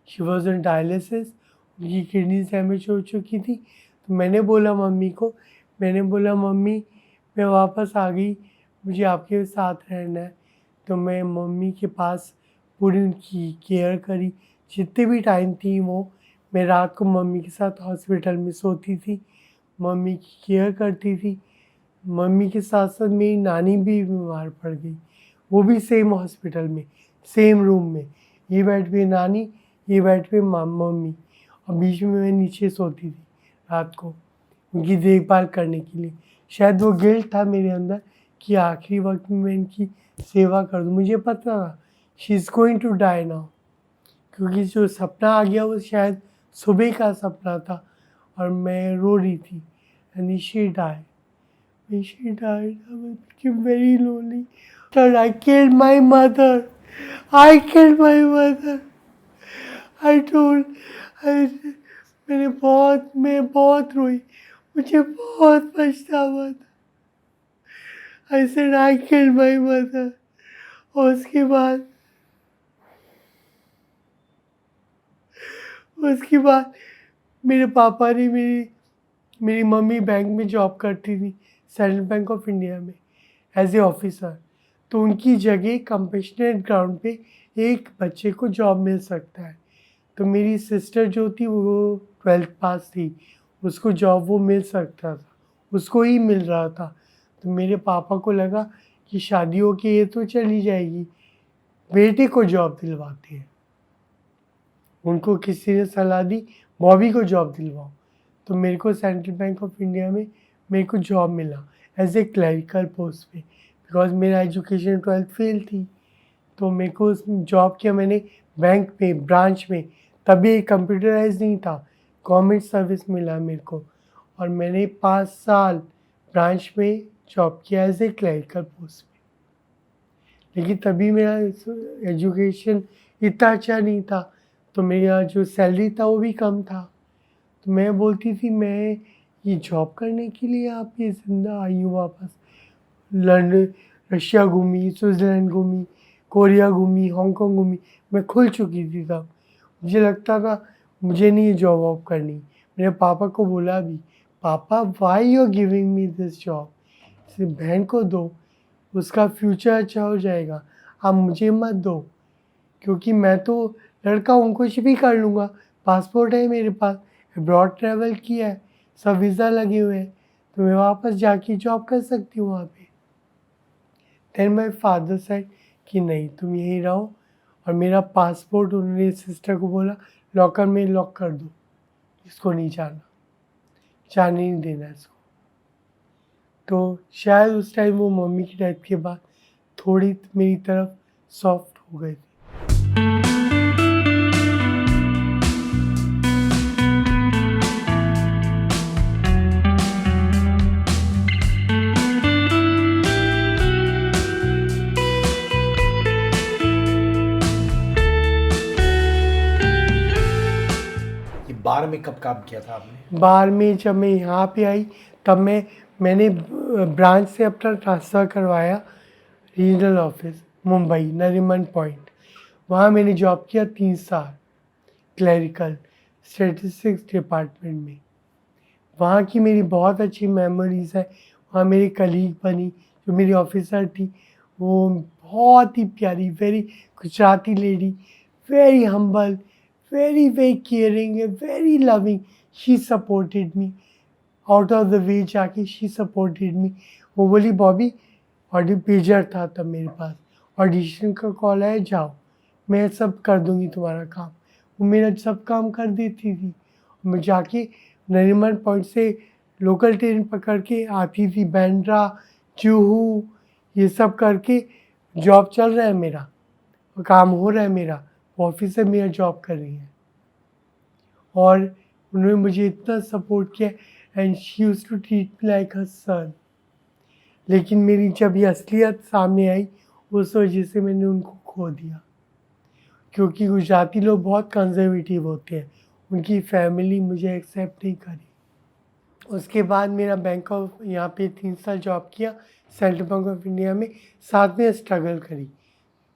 she was on dialysis, उनकी किडनी डैमेज हो चुकी थी। तो मैंने बोला मम्मी को, मैंने बोला मम्मी मैं वापस आ गई, मुझे आपके साथ रहना है। तो मैं मम्मी के पास पूरी उनकी केयर करी, जितने भी टाइम थी वो, मैं रात को मम्मी के साथ हॉस्पिटल में सोती थी, मम्मी की केयर करती थी। मम्मी के साथ साथ मेरी नानी भी बीमार पड़ गई, वो भी सेम हॉस्पिटल में, सेम रूम में, ये बेड पे नानी, ये बेड पे मम्मी, और बीच में मैं नीचे सोती थी रात को उनकी देखभाल करने के लिए। शायद वो गिल्ट था मेरे अंदर कि आखिरी वक्त में मैं इनकी सेवा कर दूँ। मुझे पता था she is going to die now, क्योंकि जो सपना आ गया वो शायद सुबह का सपना था और मैं रो रही थी। And she die, when she died, I became very lonely. That I killed my mother. I killed my mother. I told, मैं बहुत रोई, मुझे बहुत पछतावा था। I said I killed my mother. और उसके बाद मेरे पापा ने मेरी मम्मी बैंक में जॉब करती थी, सेंट्रल बैंक ऑफ इंडिया में एज ए ऑफिसर। तो उनकी जगह कंपैशनेट ग्राउंड पे एक बच्चे को जॉब मिल सकता है। तो मेरी सिस्टर जो थी वो 12th पास थी, उसको जॉब वो मिल सकता था, उसको ही मिल रहा था। तो मेरे पापा को लगा कि शादी हो के ये तो चली जाएगी, बेटे को जॉब दिलवाते हैं। उनको किसी ने सलाह दी बॉबी को जॉब दिलवाओ। तो मेरे को सेंट्रल बैंक ऑफ इंडिया में मेरे को जॉब मिला एज ए क्लरिकल पोस्ट पे, बिकॉज मेरा एजुकेशन 12th फेल थी। तो मेरे को जॉब किया मैंने बैंक में, ब्रांच में। तभी कंप्यूटराइज नहीं था, गवर्नमेंट सर्विस मिला मेरे को। और मैंने 5 साल ब्रांच में जॉब किया एज ए क्लरिकल पोस्ट पे। लेकिन तभी मेरा एजुकेशन इतना अच्छा नहीं था, तो मेरा जो सैलरी था वो भी कम था। तो मैं बोलती थी मैं ये जॉब करने के लिए आप ये जिंदा आई हूँ वापस। लंदन, रशिया घूमी, स्विट्ज़रलैंड घूमी, कोरिया घूमी, हांगकांग घूमी, मैं खुल चुकी थी तब। मुझे लगता था मुझे नहीं ये जॉब वॉब करनी। मेरे पापा को बोला भी, पापा why you giving me this job, सिर्फ बहन को दो, उसका फ्यूचर अच्छा हो जाएगा, आप मुझे मत दो। क्योंकि मैं तो लड़का हूँ, कुछ भी कर लूँगा, पासपोर्ट है मेरे पास, अब्रॉड ट्रैवल किया है, सब वीज़ा लगे हुए हैं, तो मैं वापस जाके जॉब कर सकती हूँ वहाँ पे। देन माई फादर सेड कि नहीं तुम यहीं रहो। और मेरा पासपोर्ट उन्होंने सिस्टर को बोला लॉकर में लॉक कर दो, इसको नहीं जाने नहीं देना इसको। तो शायद उस टाइम वो मम्मी की डेथ के बाद थोड़ी मेरी तरफ सॉफ्ट हो गई थी। ये बार में कब काम किया था आपने? बार में जब मैं यहाँ पे आई तब मैंने ब्रांच से अपना ट्रांसफ़र करवाया regional office Mumbai Nariman point. वहाँ मैंने जॉब किया 3 साल क्लरिकल स्टैटिस्टिक्स डिपार्टमेंट में। वहाँ की मेरी बहुत अच्छी मेमोरीज़ है। वहाँ मेरी कलीग बनी, जो मेरी ऑफिसर थी वो बहुत ही प्यारी, very Gujarati lady, very humble, very very caring and very loving. She supported me out of the way जाके she supported me. वो बोली बॉबी ऑडियो पेजर था तब मेरे पास, ऑडिशन का कॉल आया जाओ, मैं सब कर दूंगी तुम्हारा काम। वो मेरा सब काम कर देती थी। मैं जाके नरीमन पॉइंट से लोकल ट्रेन पकड़ के आती थी बैंड्रा, जुहू, ये सब करके जॉब चल रहा है मेरा, काम हो रहा है मेरा, ऑफिस से मेरा जॉब कर रही है। और उन्होंने मुझे इतना सपोर्ट किया and she used to treat me like her son. लेकिन मेरी जब ये असलियत सामने आई उस वजह से मैंने उनको खो दिया, क्योंकि गुजराती लोग बहुत कंजर्वेटिव होते हैं, उनकी फैमिली मुझे एक्सेप्ट नहीं करी। उसके बाद मेरा बैंक ऑफ यहाँ पे 3 साल जॉब किया सेंट्रल बैंक ऑफ इंडिया में, साथ में स्ट्रगल करी।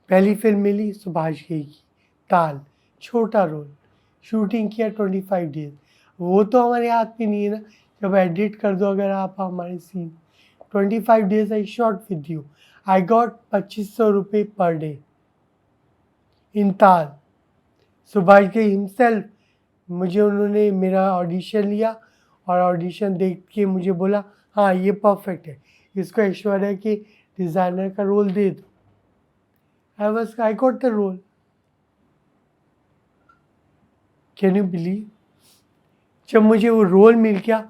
पहली फिल्म मिली सुभाष घई की ताल, छोटा रोल, शूटिंग किया 25 डेज। वो तो हमारे हाथ में नहीं है ना, जब एडिट कर दो अगर आप हमारे scene. 25 days I shot with you, I got 2500 रुपये पर डे इन ताल। सुभाष घई हिमसेल्फ, मुझे उन्होंने मेरा ऑडिशन लिया और ऑडिशन देख के मुझे बोला हाँ ये परफेक्ट है, इसको ऐश्वर्या के डिज़ाइनर का रोल दे दो। I got the role. Can you believe? जब मुझे वो रोल मिल गया,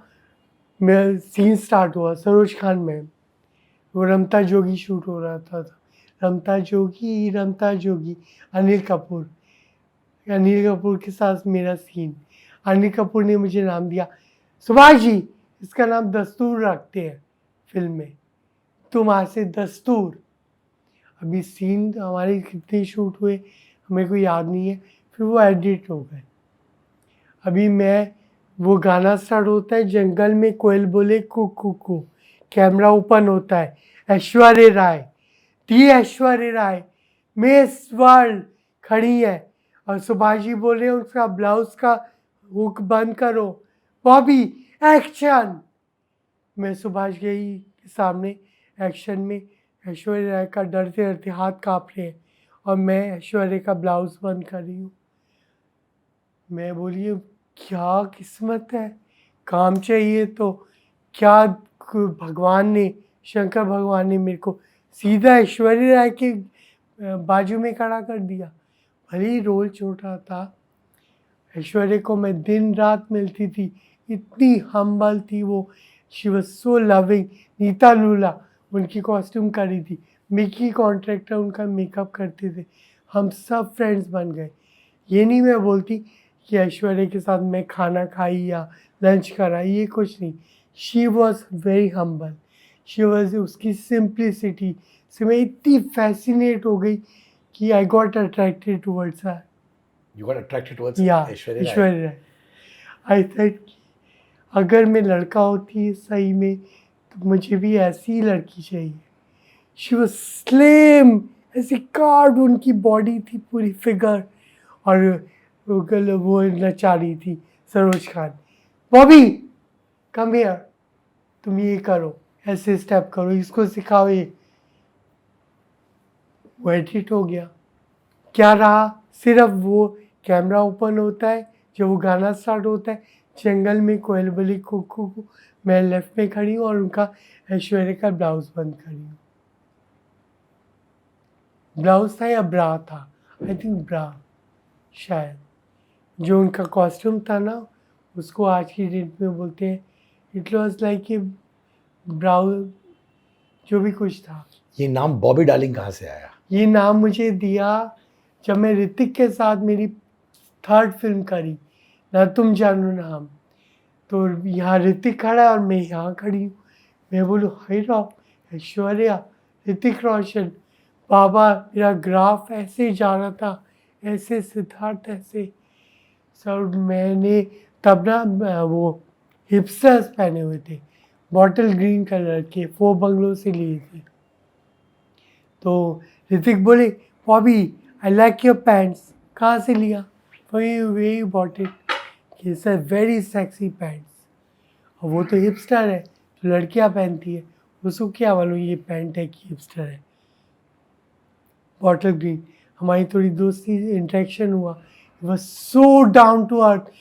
मैं सीन स्टार्ट हुआ सरोज खान में, वो रमता जोगी शूट हो रहा था। रमता जोगी अनिल कपूर के साथ मेरा सीन। अनिल कपूर ने मुझे नाम दिया, सुभाष जी इसका नाम दस्तूर रखते हैं फिल्म में, तुम आज से दस्तूर। अभी सीन हमारे कितने शूट हुए मेरे को याद नहीं है, फिर वो एडिट हो गए। अभी वो गाना स्टार्ट होता है, जंगल में कोयल बोले कु कु कु, कैमरा ओपन होता है, ऐश्वर्या राय मिस वर्ल्ड खड़ी है और सुभाष जी बोल रहे हैं उसका ब्लाउज का हुक बंद करो, बॉबी एक्शन। मैं सुभाष घई के सामने एक्शन में ऐश्वर्या राय का डरते डरते हाथ काँप रहे हैं और मैं ऐश्वर्या का ब्लाउज बंद कर रही हूँ। मैं बोली क्या किस्मत है, काम चाहिए तो क्या भगवान ने, शंकर भगवान ने मेरे को सीधा ऐश्वर्या राय के बाजू में खड़ा कर दिया। भले ही रोल छोटा था, ऐश्वर्या को मैं दिन रात मिलती थी, इतनी हम्बल थी वो, she was so loving. Nita Lulla उनकी कॉस्ट्यूम करी थी, मिकी कॉन्ट्रैक्टर उनका मेकअप करते थे, हम सब फ्रेंड्स बन गए। ये नहीं मैं बोलती कि ऐश्वर्या के साथ मैं खाना खाई या लंच करा, ये कुछ नहीं। She was very humble, she was, उसकी सिंप्लिसिटी से मैं इतनी फैसिनेट हो गई कि I got attracted towards her. You got attracted towards या Aishwarya Rai. Aishwarya Rai. I thought अगर मैं लड़का होती सही में तो मुझे भी ऐसी ही लड़की चाहिए। शी वॉज स्लिम, ऐसी कार्ड उनकी बॉडी थी, पूरी फिगर। और वो नचा रही थी सरोज खान, बॉबी कम हियर, तुम ये करो, ऐसे स्टेप करो, इसको सिखाओ ये। वो एडिट हो गया। क्या रहा, सिर्फ वो कैमरा ओपन होता है जब वो गाना स्टार्ट होता है, जंगल में कोयल बोली कुकू को, मैं लेफ्ट में खड़ी हूँ और उनका ऐश्वर्या का ब्लाउज बंद खड़ी हूँ। ब्लाउज था या ब्रा था, आई थिंक ब्रा शायद। जो उनका कॉस्ट्यूम था ना, उसको आज की डेट में बोलते हैं, it was like a browse, जो भी कुछ था। ये नाम बॉबी डार्लिंग कहाँ से आया? ये नाम मुझे दिया जब मैं ऋतिक के साथ मेरी 3rd फिल्म करी, ना तुम जानो ना हम। तो यहाँ ऋतिक खड़ा है और मैं यहाँ खड़ी हूँ। मैं बोलूँ हाय राम, ऐश्वर्या, ऋतिक रोशन, बाबा, मेरा ग्राफ ऐसे जा रहा था, ऐसे सिद्धार्थ ऐसे। सर मैंने तब ना वो हिपस्टर्स पहने हुए थे, बॉटल ग्रीन कलर के, 4 बंगलों से लिए थे। तो ऋतिक बोले Bobby I like your pants, कहाँ से लिया? वे यू बॉट इट, कि सर वेरी सेक्सी पैंट्स। और वो तो हिपस्टर है, तो लड़कियाँ पहनती है, उसको क्या मालूम ये पैंट है कि हिपस्टर है। बॉटल ग्रीन, हमारी थोड़ी दोस्ती इंटरेक्शन हुआ, was so down to earth,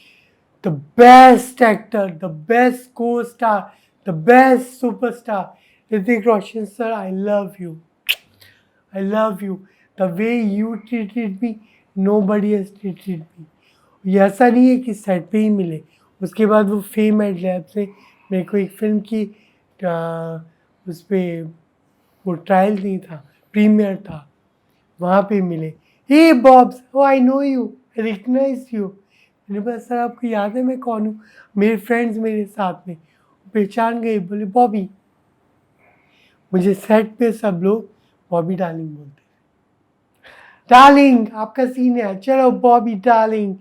the best actor, the best costar, the best superstar Hrithik Roshan sir, I love you, I love you. The way you treated me, nobody has treated me. ये ऐसा नहीं है कि set पे ही मिले, उसके बाद वो फेम एड लैब से मेरे को एक फिल्म की उस पर वो ट्रायल नहीं था, प्रीमियर था, वहाँ पे मिले। Hey Bobs, oh I know you, I recognise you. मैंने बोला सर आपको याद है मैं कौन हूँ? मेरे फ्रेंड्स मेरे साथ में पहचान गए, बोले बॉबी। मुझे सेट पे सब लोग बॉबी डार्लिंग बोलते थे। डार्लिंग आपका सीन है, चलो Bobby Darling,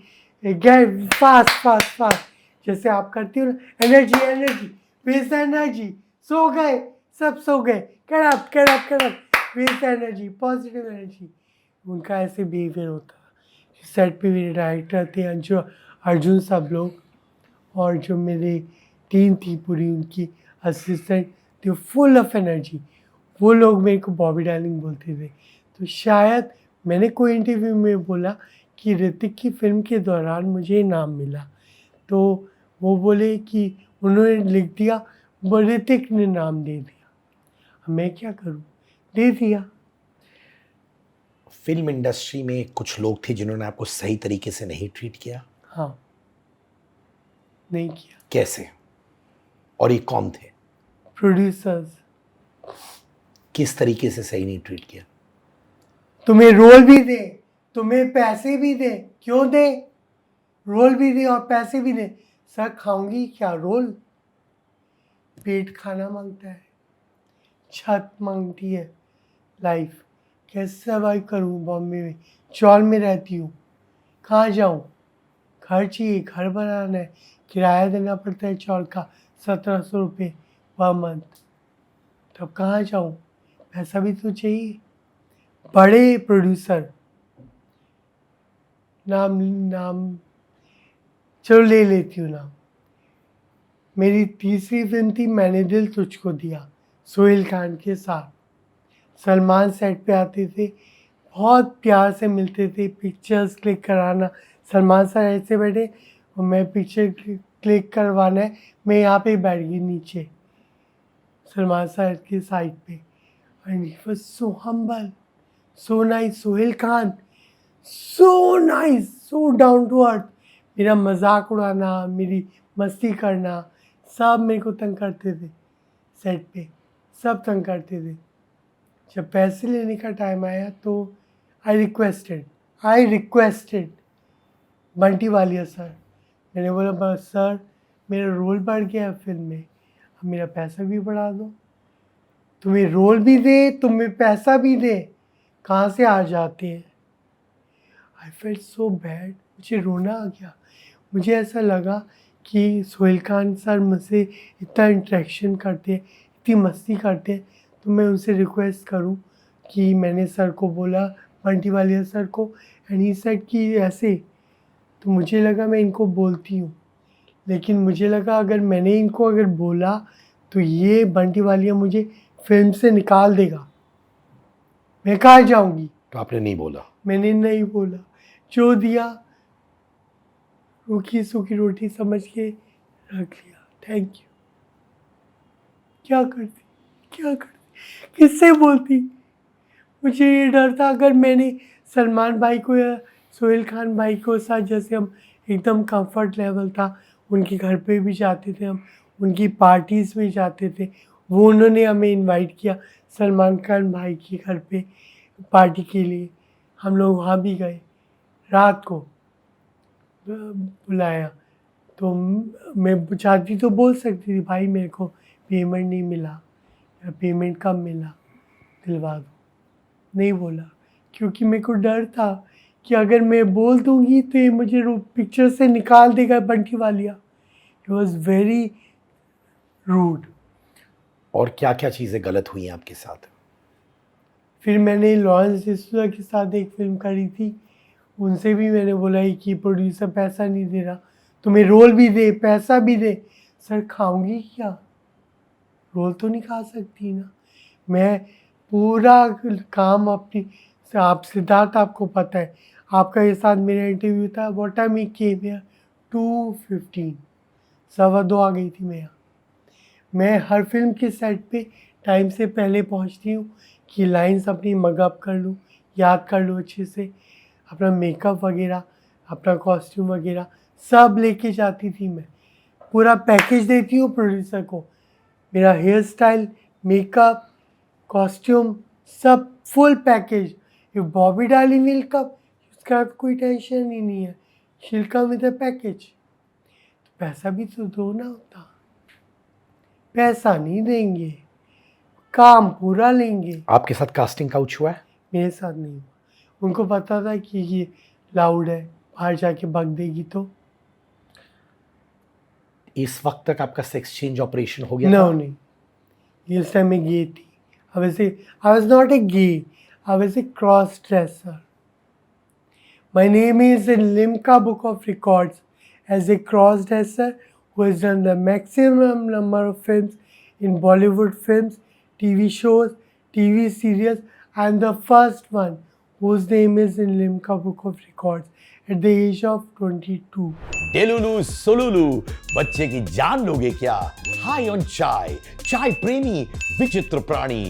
get fast fast fast, जैसे आप करती हो ना, एनर्जी एनर्जी, वेस्ट एनर्जी, सो गए सब सो गए, कड़प कड़प कड़प, वेस्ट एनर्जी, पॉजिटिव एनर्जी। उनका ऐसे बिहेवियर होता। सेट पे मेरे डायरेक्टर थे अंशु अर्जुन सब लोग, और जो मेरे टीम थी पूरी उनकी असिस्टेंट, थे फुल ऑफ एनर्जी। वो लोग मेरे को बॉबी डार्लिंग बोलते थे। तो शायद मैंने कोई इंटरव्यू में बोला कि ऋतिक की फिल्म के दौरान मुझे इनाम मिला, तो वो बोले कि उन्होंने लिख दिया, वो ऋतिक ने नाम दे दिया, अब मैं क्या करूं, दे दिया। फिल्म इंडस्ट्री में कुछ लोग थे जिन्होंने आपको सही तरीके से नहीं ट्रीट किया? हाँ, नहीं किया। कैसे, और ये कौन थे? प्रोड्यूसर्स। किस तरीके से सही नहीं ट्रीट किया? तुम्हें रोल भी दे, तुम्हें पैसे भी दे, क्यों दे? रोल भी दे और पैसे भी दे, सर खाऊंगी क्या रोल? पेट खाना मांगता है, छत मांगती है लाइफ। कैसे सर्वाइव करूँ बॉम्बे में? चौल में रहती हूँ, कहाँ जाऊँ? घर चाहिए, घर बनाना है, किराया देना पड़ता है चौल का 1700 रुपये पर मंथ, तब कहाँ जाऊँ? पैसा भी तो चाहिए। बड़े प्रोड्यूसर, नाम चलो ले लेती हूँ नाम। मेरी तीसरी फिल्म थी मैंने दिल तुझको दिया, सोहेल खान के साथ। सलमान सेट पे आते थे, बहुत प्यार से मिलते थे, पिक्चर्स क्लिक कराना। सलमान सर ऐसे बैठे और मैं पिक्चर क्लिक करवाना है, मैं यहाँ पे बैठ गई नीचे सलमान सर की साइड पे, and he was so humble, so nice, Sohail Khan, so nice, so down to earth. मेरा मजाक उड़ाना, मेरी मस्ती करना, सब मेरे को तंग करते थे सेट पे, सब तंग करते थे। जब पैसे लेने का टाइम आया तो I requested Bunty Walia sir, मैंने बोला बस सर मेरा रोल बढ़ गया है फिल्म में, अब मेरा पैसा भी बढ़ा दो, तुम्हें रोल भी दे, तुम्हें पैसा भी दे, कहाँ से आ जाते हैं। आई फेल्ट सो बैड, मुझे रोना आ गया। मुझे ऐसा लगा कि सोहेल खान सर मुझसे इतना इंटरेक्शन करते हैं, इतनी मस्ती करते हैं, तो मैं उनसे रिक्वेस्ट करूं कि मैंने सर को बोला, बंटी वालिया सर को, एंड ही सेड कि ऐसे, तो मुझे लगा मैं इनको बोलती हूँ, लेकिन मुझे लगा अगर मैंने इनको अगर बोला तो ये बंटी वालिया मुझे फिल्म से निकाल देगा, मैं कहाँ जाऊँगी। तो आपने नहीं बोला? मैंने नहीं बोला, जो दिया रूखी सूखी रोटी समझ के रख लिया, थैंक यू। क्या करती, किससे बोलती। मुझे ये डर था अगर मैंने सलमान भाई को या सोहेल खान भाई को साथ, जैसे हम एकदम कंफर्ट लेवल था, उनके घर पे भी जाते थे हम, उनकी पार्टीज़ में जाते थे, वो उन्होंने हमें इनवाइट किया सलमान खान भाई के घर पे पार्टी के लिए, हम लोग वहाँ भी गए, रात को बुलाया, तो मैं चाहती तो बोल सकती थी भाई मेरे को पेमेंट नहीं मिला या पेमेंट कम मिला, दिलवा दो, नहीं बोला, क्योंकि मेरे को डर था कि अगर मैं बोल दूंगी तो ये मुझे पिक्चर से निकाल देगा Bunty Walia. It was very rude. और क्या क्या चीज़ें गलत हुई हैं आपके साथ? फिर मैंने लॉरेंस डिसूजा के साथ एक फिल्म करी थी, उनसे भी मैंने बोला ही कि प्रोड्यूसर पैसा नहीं दे रहा, तुम्हें रोल भी दे पैसा भी दे। सर खाऊंगी क्या, रोल तो नहीं खा सकती ना। मैं पूरा काम अपनी, आप सिद्धार्थ आपको पता है, आपका ये साथ मेरा इंटरव्यू था, what time he came here, 2:15, 2:15 आ गई थी मैं यहाँ। मैं हर फिल्म के सेट पे टाइम से पहले पहुँचती हूँ कि लाइंस अपनी मगअप कर लूँ, याद कर लूँ अच्छे से, अपना मेकअप वगैरह, अपना कॉस्ट्यूम वगैरह सब लेके जाती थी मैं, पूरा पैकेज देती हूँ प्रोड्यूसर को, मेरा हेयर स्टाइल, मेकअप, कॉस्ट्यूम सब फुल पैकेज। ये बॉबी डार्लिंग विल कम, उसका कोई टेंशन ही नहीं है, शील कम विद द पैकेज। तो पैसा भी तो दो ना होता, पैसा नहीं देंगे, काम पूरा लेंगे। आपके साथ कास्टिंग काउच हुआ है? मेरे साथ नहीं हुआ, उनको पता था कि ये लाउड है, बाहर जाके भग देगी तो। इस वक्त तक आपका सेक्स चेंज ऑपरेशन हो गया नो था? नहीं, इस टाइम मैं गे थी। I was not a gay, I was a cross dresser. My name is in Limca book of records as a cross dresser who has done the maximum number of films in Bollywood films, TV shows, TV serials, and the first one whose name is in Limca Book of Records at the age of 22. Delulu सोलुलु, बच्चे की जान लोगे क्या? High on चाय, चाय प्रेमी विचित्र प्राणी,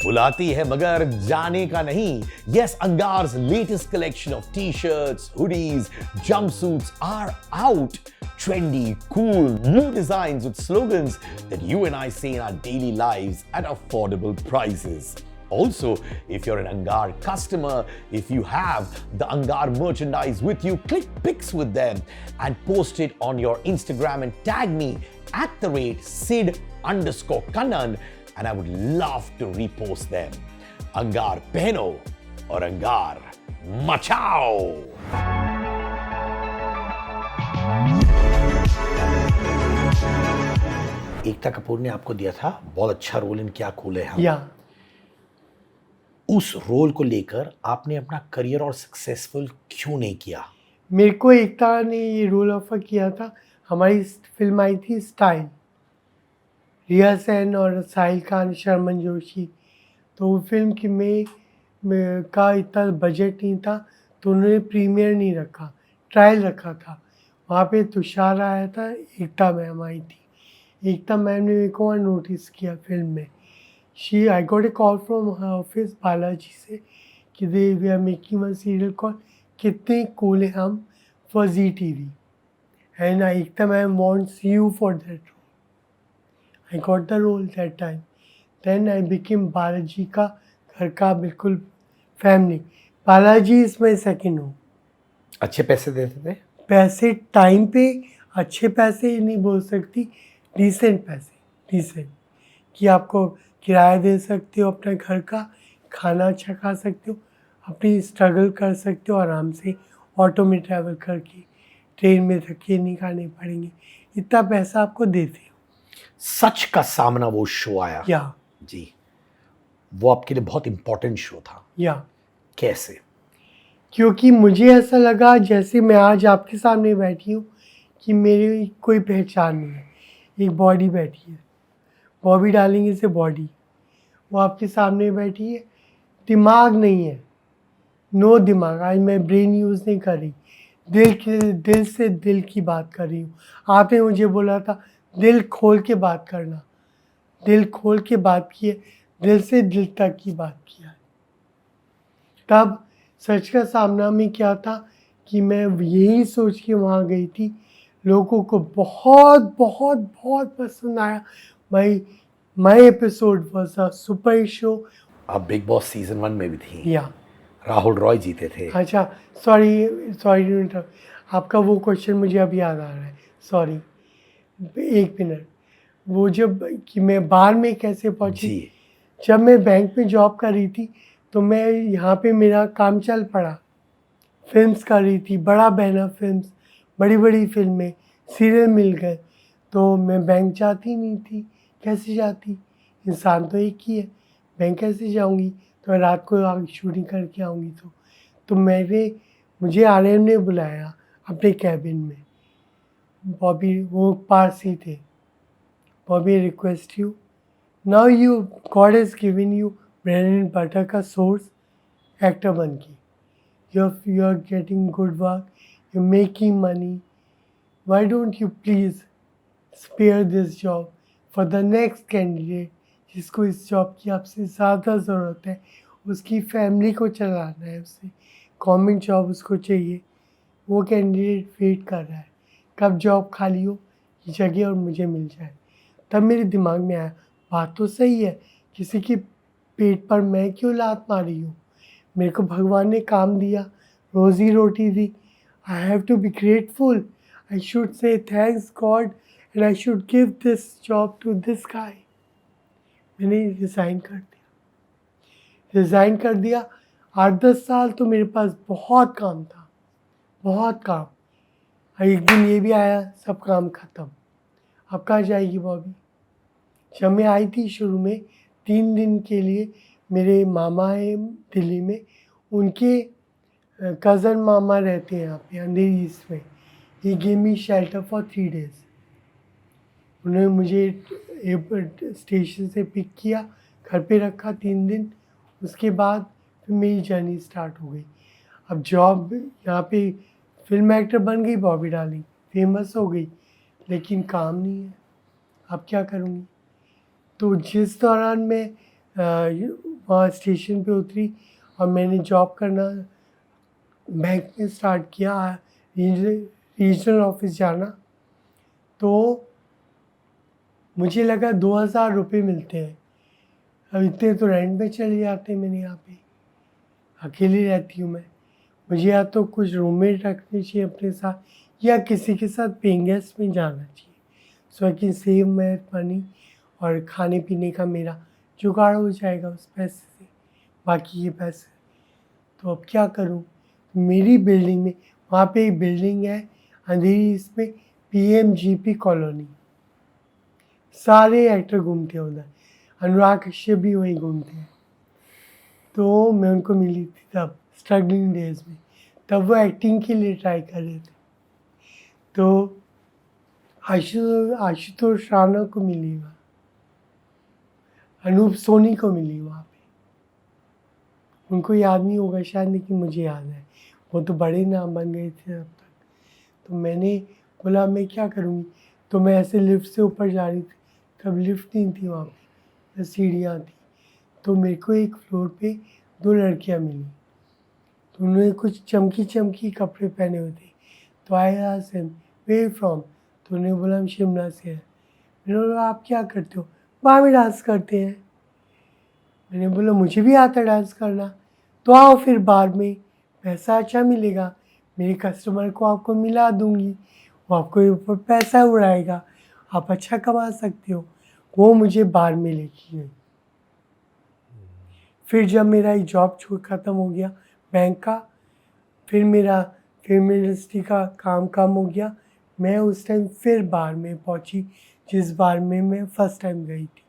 बुलाती है मगर जाने का नहीं। Yes, Angar's latest collection of t-shirts, hoodies, jumpsuits are out. Trendy, cool, new designs with slogans that you and I see in our daily lives at affordable prices. Also, if you're an Angar customer, if you have the Angar merchandise with you, click pics with them and post it on your Instagram and tag me at @Sid_Kannan and I would love to repost them. Angar pehno और Angar machao. Ekta Kapoor ने आपको दिया था बहुत अच्छा role in क्या cool है हम। या उस रोल को लेकर आपने अपना करियर और सक्सेसफुल क्यों नहीं किया? मेरे को एकता ने ये रोल ऑफर किया था, हमारी फिल्म आई थी स्टाइल, रिया सेन और साहिल खान, शर्मन जोशी, तो वो फिल्म की में का इतना बजट नहीं था, तो उन्होंने प्रीमियर नहीं रखा, ट्रायल रखा था। वहाँ पे तुषार आया था, एकता मैम आई थी। एकता मैम ने मेरे को वहाँ नोटिस किया फिल्म में। I got a call from her office Balaji से कि they we are making one serial call Kitne Kool Hain Hum for Zee TV and Ekta ma'am wants you for that role. I got the role that time. Then I became Balaji का घर का बिल्कुल family. Balaji is my second home. अच्छे पैसे देते थे? पैसे टाइम पे अच्छे पैसे नहीं बोल सकती, डिसेंट पैसे, डिसेंट कि आपको किराया दे सकते हो अपने घर का, खाना अच्छा खा सकते हो, अपनी स्ट्रगल कर सकते हो आराम से, ऑटो में ट्रैवल करके, ट्रेन में धक्के नहीं खाने पड़ेंगे, इतना पैसा आपको देते हो। सच का सामना वो शो आया या जी, वो आपके लिए बहुत इंपॉर्टेंट शो था। या कैसे? क्योंकि मुझे ऐसा लगा जैसे मैं आज आपके सामने बैठी हूँ कि मेरी कोई पहचान नहीं है। एक बॉडी बैठी है, Bobby darling is a body, वो आपके सामने बैठी है, दिमाग नहीं है, नो दिमाग। आज मैं ब्रेन यूज़ नहीं कर रही, दिल से दिल की बात कर रही हूँ। आपने मुझे बोला था दिल खोल के बात करना, दिल खोल के बात की है, दिल से दिल तक की बात किया है। तब सच का सामना में क्या था कि मैं यही सोच के वहाँ गई थी, लोगों को बहुत बहुत बहुत पसंद आया। My episode was a super show. आप बिग बॉस सीजन 1 में भी थी। या राहुल रॉय जीते थे। अच्छा, सॉरी आपका वो क्वेश्चन मुझे अब याद आ रहा है, सॉरी, एक मिनट। वो जब कि मैं बाहर में कैसे पहुंची, जी। जब मैं बैंक में जॉब कर रही थी तो मैं यहाँ पे मेरा काम चल पड़ा, फिल्म्स कर रही थी, बड़ा बहना फिल्म्स, बड़ी बड़ी फिल्में, सीरियल मिल गए, तो मैं बैंक जाती नहीं थी। कैसे जाती, इंसान तो एक ही है, बैंक कैसे जाऊँगी, तो रात को आगे शूटिंग करके आऊँगी। तो मुझे आर्यन ने बुलाया अपने कैबिन में। बॉबी, वो पारसी थे, Bobby request you, now you God has given you bread and butter का सोर्स, एक्टर बन के you are getting good work, you're making money, why don't you please spare this job for the next candidate जिसको इस job की आपसे ज़्यादा ज़रूरत है, उसकी फैमिली को चलाना है, उसे गवर्नमेंट जॉब उसको चाहिए, वो कैंडिडेट वेट कर रहा है कब जॉब खाली हो ये जगह और मुझे मिल जाए। तब मेरे दिमाग में आया बात तो सही है, किसी के पेट पर मैं क्यों लात मारी हूँ, मेरे को भगवान ने काम दिया, रोज़ी रोटी दी, I have to be grateful, I should say thanks God and I should give this job to this guy. मैंने रिज़ाइन कर दिया। 8-10 साल तो मेरे पास बहुत काम था, बहुत काम। एक दिन ये भी आया, सब काम ख़त्म, अब कहाँ जाएगी बॉबी। जब मैं आई थी शुरू में 3 दिन के लिए, मेरे मामा है दिल्ली में, उनके कज़न मामा रहते हैं यहाँ पे अंधेरी ईस्ट में, he gave me shelter for 3 days. उन्होंने मुझे स्टेशन से पिक किया, घर पे रखा 3 दिन, उसके बाद फिर मेरी जर्नी स्टार्ट हो गई। अब जॉब यहाँ पे फिल्म एक्टर बन गई बॉबी डार्लिंग, फेमस हो गई, लेकिन काम नहीं है, अब क्या करूँगी। तो जिस दौरान मैं वहाँ स्टेशन पे उतरी और मैंने जॉब करना बैंक में स्टार्ट किया, रीजनल ऑफिस जाना, तो मुझे लगा 2000 रुपये मिलते हैं, अब इतने तो रेंट में चले जाते हैं। मैंने यहाँ पे अकेली रहती हूँ मैं, मुझे या तो कुछ रूममेट रखने चाहिए अपने साथ या किसी के साथ पेइंग गेस्ट में जाना चाहिए, so I can save my money और खाने पीने का मेरा जुगाड़ हो जाएगा उस पैसे से, बाकी ये पैसे। तो अब क्या करूँ, मेरी बिल्डिंग में, वहाँ पे एक बिल्डिंग है अंधेरी, इसमें PMGP कॉलोनी, सारे एक्टर घूमते हैं उधर, अनुराग कश्यप भी वहीं घूमते हैं। तो मैं उनको मिली थी तब स्ट्रगलिंग डेज में, तब वो एक्टिंग के लिए ट्राई कर रहे थे। तो आशुतोष राणा को मिली वहाँ, अनूप सोनी को मिली वहाँ पे, उनको याद नहीं होगा शायद, लेकिन मुझे याद है, वो तो बड़े नाम बन गए थे अब तक। तो मैंने बोला मैं क्या करूँगी, तो मैं ऐसे लिफ्ट से ऊपर जा रही थी, तब लिफ्ट नहीं थी वहाँ पे, सीढ़ियाँ थी। तो मेरे को एक फ्लोर पे 2 लड़कियाँ मिली, तो उन्होंने कुछ चमकी चमकी कपड़े पहने हुए थे। तो I asked him where from, तो उन्होंने बोला हम शिमला से हैं। मैंने बोला आप क्या करते हो, बार में डांस करते हैं। मैंने बोला मुझे भी आता है डांस करना, तो आओ फिर बार में, पैसा अच्छा मिलेगा, मेरे कस्टमर को आपको मिला दूंगी, वो आपको ऊपर पैसा उड़ाएगा, आप अच्छा कमा सकते हो। वो मुझे बार में लेके गई। फिर जब मेरा ये जॉब ख़त्म हो गया बैंक का, फिर मेरा फिल्म इंडस्ट्री का काम कम हो गया, मैं उस टाइम फिर बार में पहुंची, जिस बार में मैं फर्स्ट टाइम गई थी,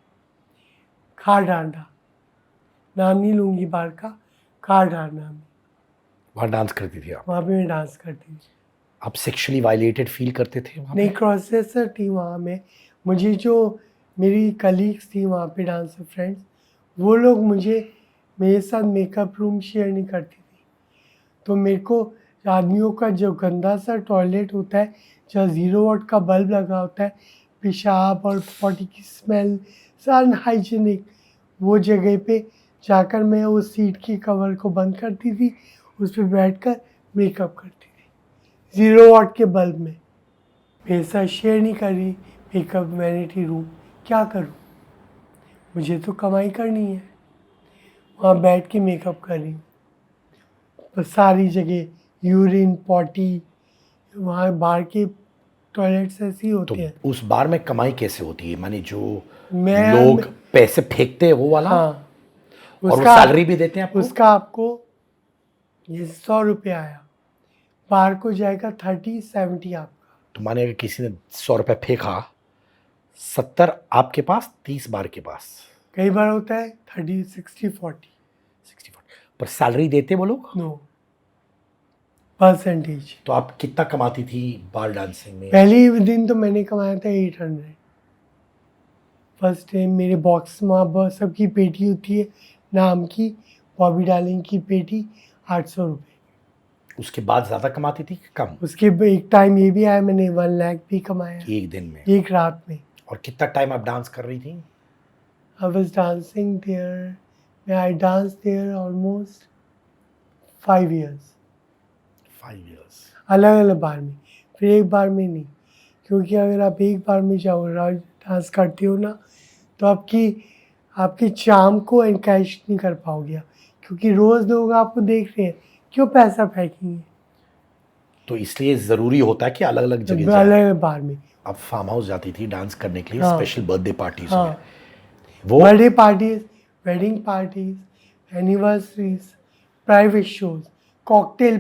खारडांडा, नाम नहीं लूँगी बार का, खारडांडा में। वहाँ डांस करती थी आप? वहाँ पे मैं डांस करती थी। आप सेक्सुअली वायलेटेड फील करते थे वहाँ नहीं, पे? क्रॉस ड्रेसर थी वहाँ में। मुझे जो मेरी कलीग्स थी वहाँ पे, डांसर फ्रेंड्स, वो लोग मुझे मेरे साथ मेकअप रूम शेयर नहीं करती थी। तो मेरे को आदमियों का जो गंदा सा टॉयलेट होता है, जहाँ 0 वाट का बल्ब लगा होता है, पेशाब और पॉटी की स्मेल, अनहाइजीनिक, वो जगह पे जाकर मैं उस सीट की कवर को बंद करती थी, उस पर बैठकर मेकअप करती थी 0 वाट के बल्ब में। पैसा शेयर नहीं कर रही मेकअप वैनिटी रूम, क्या करूँ, मुझे तो कमाई करनी है। वहाँ बैठ के मेकअप कर रही हूँ, तो सारी जगह यूरिन पॉटी, वहाँ बाहर के टॉयलेट्स ऐसे ही तो होते हैं। उस बार में कमाई कैसे होती है, माने जो मैं लोग पैसे फेंकते हैं वो वाला? हाँ, और वो सैलरी भी देते हैं आपको? उसका आपको ये 100 रुपये आया, बाहर को जाएगा 30-70 आपका। तो माने अगर किसी ने 100 रुपये फेंका, 70 आपके पास, 30 बार के पास। कई बार होता है 30-60-40। 60 पर सैलरी देते वो लोग? No, percentage. तो आप कितना कमाती थी बार डांसिंग में? पहले दिन तो मैंने कमाया था 800। फर्स्ट टाइम मेरे बॉक्स में सबकी पेटी होती है नाम की, बॉबी डार्लिंग की पेटी, 800 रुपये। उसके बाद ज़्यादा कमाती थी कि कम? उसके एक टाइम ये भी आया, मैंने 1 लाख भी कमाया एक दिन में? एक रात में। और कितना टाइम आप डांस कर रही थी? I was dancing there, I danced there almost 5 years। 5 years। अलग अलग बार में, फिर एक बार में नहीं, क्योंकि अगर आप एक बार में जाओ डांस करते हो ना, तो आपकी चार्म को एनकैश नहीं कर पाओगे, क्योंकि रोज़ लोग आपको देख रहे हैं, क्यों पैसा फेंकेंगे। तो इसलिए ज़रूरी होता है कि अलग अलग जगह जाए। अलग अलग बार में। आप फार्म हाउस जाती थी डांस करने के लिए, हाँ। स्पेशल बर्थडे पार्टीज में। हाँ, वो birthday parties, wedding parties, anniversaries, private shows, cocktail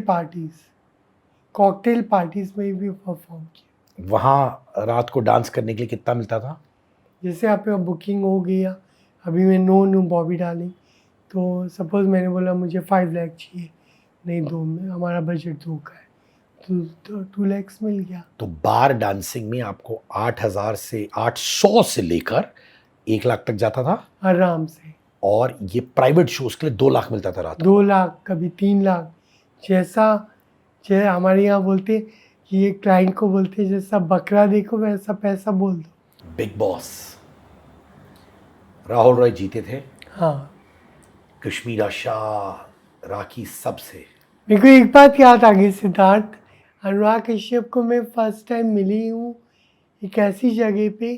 parties में भी परफॉर्म किया। वहाँ रात को डांस करने के लिए कितना मिलता था? जैसे आपका बुकिंग हो गया, अभी मैं नोन हूँ बॉबी डार्लिंग, तो सपोज़ मैंने बोला मुझे 5 लाख चाहिए, नहीं 2 में, हमारा बजट 2 का है, तो 2 लाख मिल गया। तो बार डांसिंग में आपको 8,000 से 800 से लेकर 1 लाख तक जाता था आराम से। और ये प्राइवेट शोज के लिए 2 लाख मिलता था रात को। 2 लाख, कभी 3 लाख, जैसा हमारे यहाँ बोलते कि ये क्लाइंट को बोलते जैसा बकरा देखो वैसा पैसा बोल दो। बिग बॉस राहुल रॉय जीते थे। हाँ, कश्मीरा शाह, राखी, सबसे। मेरे को एक बात याद आ गई, सिद्धार्थ, अनुराग कश्यप को मैं फर्स्ट टाइम मिली हूँ एक ऐसी जगह पे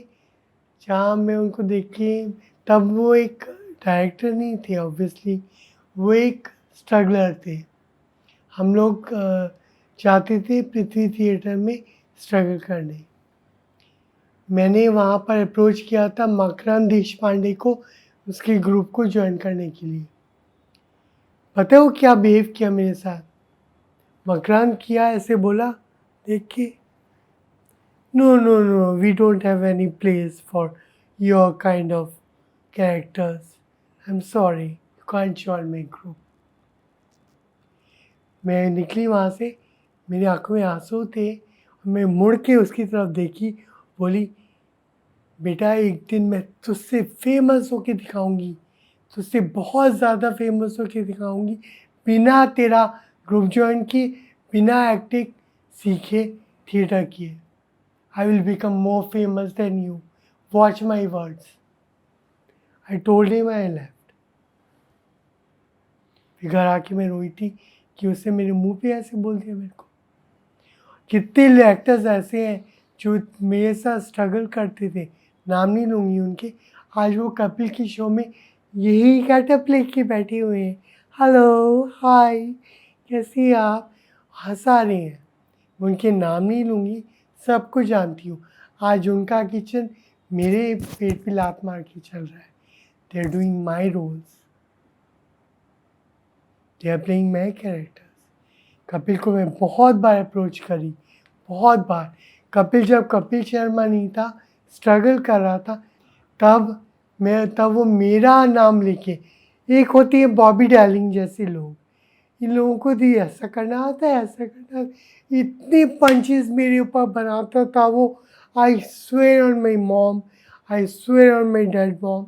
जहाँ मैं उनको देख के, तब वो एक डायरेक्टर नहीं थे ऑब्वियसली, वो एक स्ट्रगलर थे। हम लोग जाते थे पृथ्वी थिएटर में स्ट्रगल करने। मैंने वहाँ पर अप्रोच किया था मकरंद देशपांडे को, उसके ग्रुप को ज्वाइन करने के लिए। पता है वो क्या बिहेव किया मेरे साथ? मकरंद किया ऐसे बोला देख के, no no no, we don't have any place for your kind of characters, I am sorry, you can't join my group. मैं निकली वहाँ से, मेरी आंखों में आंसू थे, मैं मुड़ के उसकी तरफ देखी, बोली बेटा एक दिन मैं तुझसे फेमस होके दिखाऊंगी, तुझसे बहुत ज़्यादा फेमस होके दिखाऊंगी, बिना तेरा ग्रुप ज्वाइन किए, बिना एक्टिंग सीखे, थिएटर किए। I will become more famous than you, watch my words. I told him, I left. फिर घर आके मैं रोई थी कि उसने मेरे मुंह पे ऐसे बोल दिया मेरे को। कितने एक्टर्स ऐसे हैं जो मेरे साथ स्ट्रगल करते थे, नाम नहीं लूँगी उनके, आज वो कपिल के शो में यही गेटअप लेके बैठे हुए हैं। हेलो, हाय, कैसे हैं आप, हंसा रहे हैं। उनके नाम नहीं लूँगी, सबको जानती हूँ। आज उनका किचन मेरे पेट पे लात मार के चल रहा है। They are doing my roles, they are playing my characters. Kapil को मैं बहुत बार अप्रोच करी, बहुत बार। कपिल जब कपिल शर्मा नहीं था, स्ट्रगल कर रहा था, तब वो मेरा नाम लेके, एक होती है बॉबी डार्लिंग जैसे लोग, इन लोगों को भी ऐसा करना आता है, ऐसा करना आता है। इतने पंचेस मेरे ऊपर बनाता था वो। I swear on my mom, I swear on my dad mom,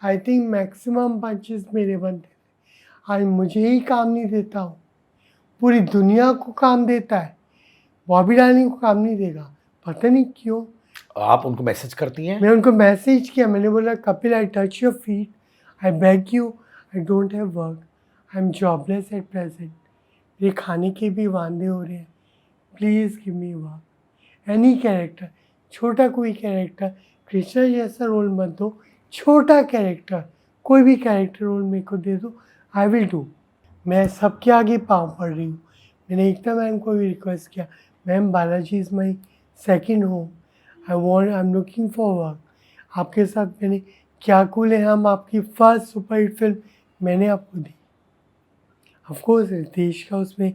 I think maximum punches मेरे बनते थे। आज मुझे ही काम नहीं देता हूँ, पूरी दुनिया को काम देता है, बॉबी डार्लिंग को काम नहीं देगा, पता नहीं क्यों। आप उनको मैसेज करती हैं? मैं उनको मैसेज किया, मैंने बोला कपिल, आई touch your feet, I beg you, I don't have work, I am jobless at present, मेरे खाने के भी वांदे हो रहे हैं, please give me work. Any character, छोटा कोई कैरेक्टर, कृष्णा जैसा रोल मत दो, छोटा कैरेक्टर, कोई भी कैरेक्टर रोल मेरे को दे दो, आई विल डू। मैं सबके आगे पाँव पड़ रही हूँ। मैंने एकता मैम को भी रिक्वेस्ट किया, ma'am Balaji is my second home, I am looking for work. आपके साथ मैंने क्या कूल है हम, आपकी फर्स्ट सुपरहिट फिल्म मैंने आपको दी। ऑफकोर्स रितेश का उसमें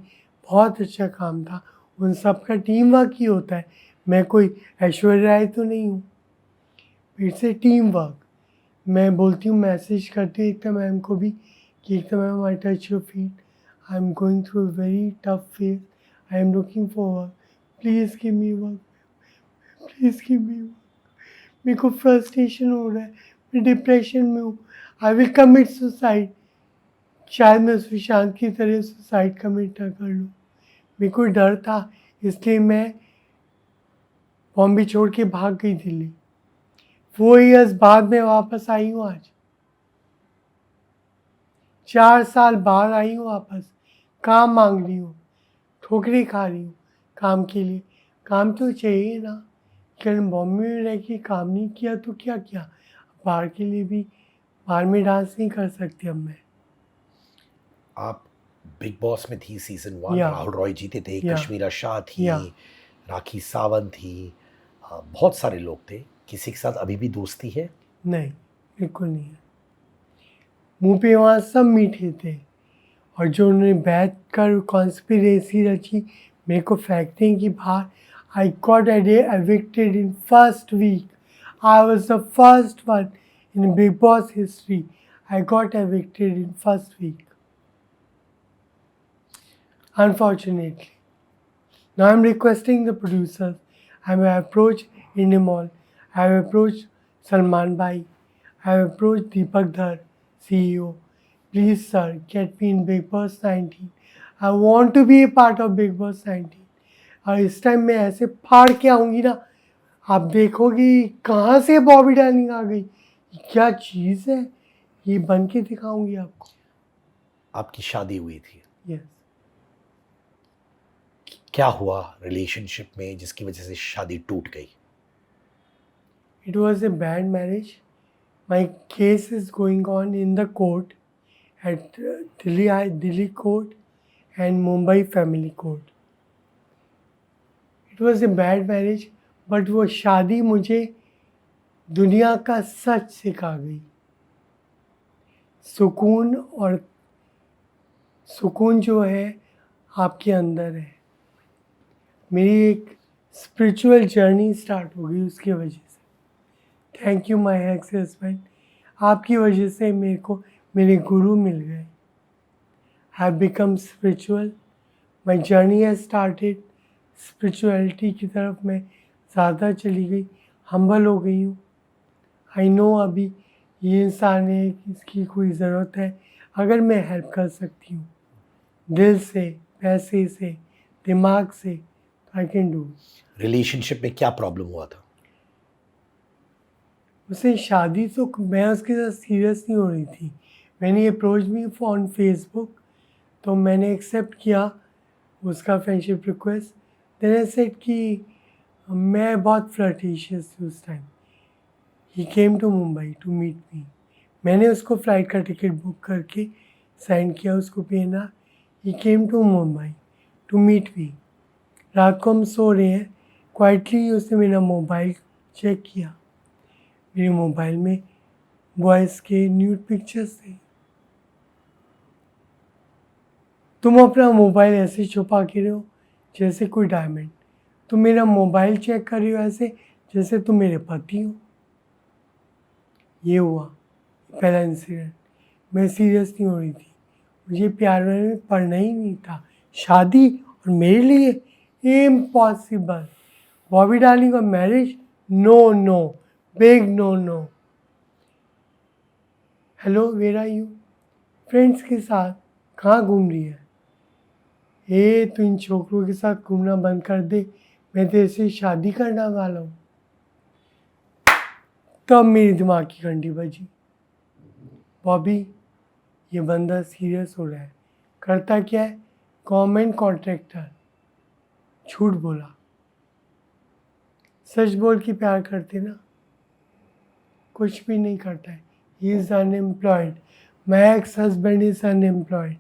बहुत अच्छा काम था, उन सब का टीम वर्क ही होता है, मैं कोई ऐश्वर्या राय तो नहीं हूँ, इट्स ए टीम वर्क। मैं बोलती हूँ, मैसेज करती हूँ एकता मैम को भी कि Ekta ma'am, I touch your feet, I am going through a very tough phase, I am looking for work, please give me work, please give me work. मेरे को फ्रस्ट्रेशन हो रहा है, मैं डिप्रेशन में हूँ, आई विल कमिट सुसाइड। शायद मैं सुशांत की तरह सुसाइड कमिट ना कर लूँ। मेरे को डर था, इसलिए मैं बॉम्बे छोड़ के भाग गई दिल्ली। 4 इयर्स बाद मैं वापस आई हूँ आज, 4 साल बाद आई हूँ वापस। काम मांग रही हूँ, ठोकरें खा रही हूँ काम के लिए। काम तो चाहिए ना, कारण बॉम्बे में रह के काम नहीं किया तो क्या किया। बाहर के लिए भी, बाहर में डांस नहीं कर सकती अब मैं। आप बिग बॉस में थी सीजन 1, या राहुल रॉय जीते थे, या कश्मीरा शाह थी, या राखी सावंत थी, बहुत सारे लोग थे। किसी के साथ अभी भी दोस्ती है? नहीं, बिल्कुल नहीं है। मुंह पे वहाँ सब मीठे थे, और जो उन्होंने बैठ कर कॉन्स्पिरेसी रची मेरे को फेंकने की बाहर। I got evicted in first week, I was the first one in Bigg Boss history, I got evicted in first week, unfortunately. Now I'm requesting the producers. I have approached Indemol. I have approached Salman Bhai. I have approached Deepak Dhar, CEO. Please, sir, get me in Big Boss 19. I want to be a part of Big Boss 19. और इस time मैं ऐसे फाड़ के आऊँगी ना, आप देखोगी कहाँ से बॉबी डार्लिंग आ गई, क्या चीज़ है, ये बन के दिखाऊँगी आपको। आपकी शादी हुई थी, यस। क्या हुआ रिलेशनशिप में जिसकी वजह से शादी टूट गई? It was a bad marriage. My case is going on in the court at Delhi court and Mumbai family court. It was a bad marriage, but वो शादी मुझे दुनिया का सच सिखा गई। सुकून जो है आपके अंदर है। मेरी एक स्पिरिचुअल जर्नी स्टार्ट हो गई उसकी वजह से। Thank you my ex husband, आपकी वजह से मेरे को मेरे गुरु मिल गए। Have become spiritual, my journey has started. Spirituality की तरफ मैं ज़्यादा चली गई, हम्बल हो गई हूँ। आई नो अभी ये इंसान है, इसकी कोई ज़रूरत है, अगर मैं हेल्प कर सकती हूँ दिल से, पैसे से, दिमाग से, आई कैन डू। रिलेशनशिप में क्या प्रॉब्लम हुआ था? उससे शादी तो मैं उसके साथ सीरियस नहीं हो रही थी। मैंने अप्रोच मी ऑन फेसबुक, तो मैंने एक्सेप्ट किया उसका friendship request. Then I said कि मैं बहुत फ्लर्टिशियस थी उस time. He came to Mumbai to meet me. मैंने उसको फ़्लाइट का टिकट बुक करके साइन किया उसको PNR. He came to Mumbai to meet me. रात को हम सो रहे हैं, क्वाइटली उसने मेरा मोबाइल चेक किया। मेरे मोबाइल में बॉयज़ के न्यूड पिक्चर्स थे। तुम अपना मोबाइल ऐसे छुपा के रहे हो जैसे कोई डायमंड। तुम मेरा मोबाइल चेक कर रही हो ऐसे जैसे तुम मेरे पति हो। ये हुआ पहला इंसिडेंट। मैं सीरियस नहीं हो रही थी, मुझे प्यार में पढ़ना ही नहीं था। शादी और मेरे लिए इम्पॉसिबल। बॉबी डार्लिंग और marriage, no no, big no no. Hello where are you? Friends के साथ। कहाँ घूम रही है? तू इन छोकरों के साथ घूमना बंद कर दे, मैं तेरे से शादी करने वाला हूँ। तब मेरी दिमाग की घंटी बजी। बॉबी, ये बंदा सीरियस हो रहा है। करता क्या है? Government contractor. झूठ बोला। सच बोल के प्यार करते ना। कुछ भी नहीं करता है। He is unemployed. My ex husband is unemployed.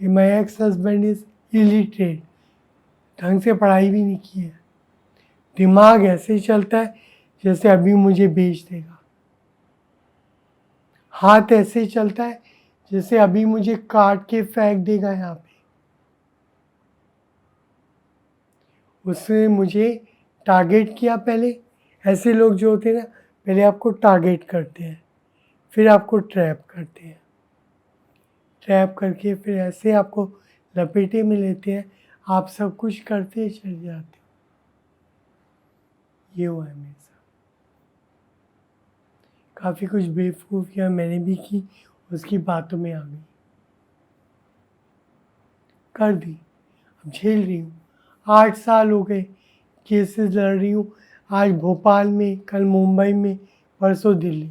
My ex husband is illiterate. ढंग से पढ़ाई भी नहीं की है। दिमाग ऐसे ही चलता है जैसे अभी मुझे बेच देगा। हाथ ऐसे ही चलता है जैसे अभी मुझे काट के फेंक देगा यहाँ पे। उसने मुझे टारगेट किया पहले। ऐसे लोग जो होते हैं ना, पहले आपको टारगेट करते हैं, फिर आपको ट्रैप करते हैं। ट्रैप करके फिर ऐसे आपको लपेटे में लेते हैं, आप सब कुछ करते चले जाते हो। ये हुआ है मेरे साथ। काफ़ी कुछ बेवकूफ़ियाँ मैंने भी की, उसकी बातों में आ गई, कर दी। अब झेल रही हूँ। 8 साल हो गए केसेस लड़ रही हूँ। आज भोपाल में, कल मुंबई में, परसों दिल्ली।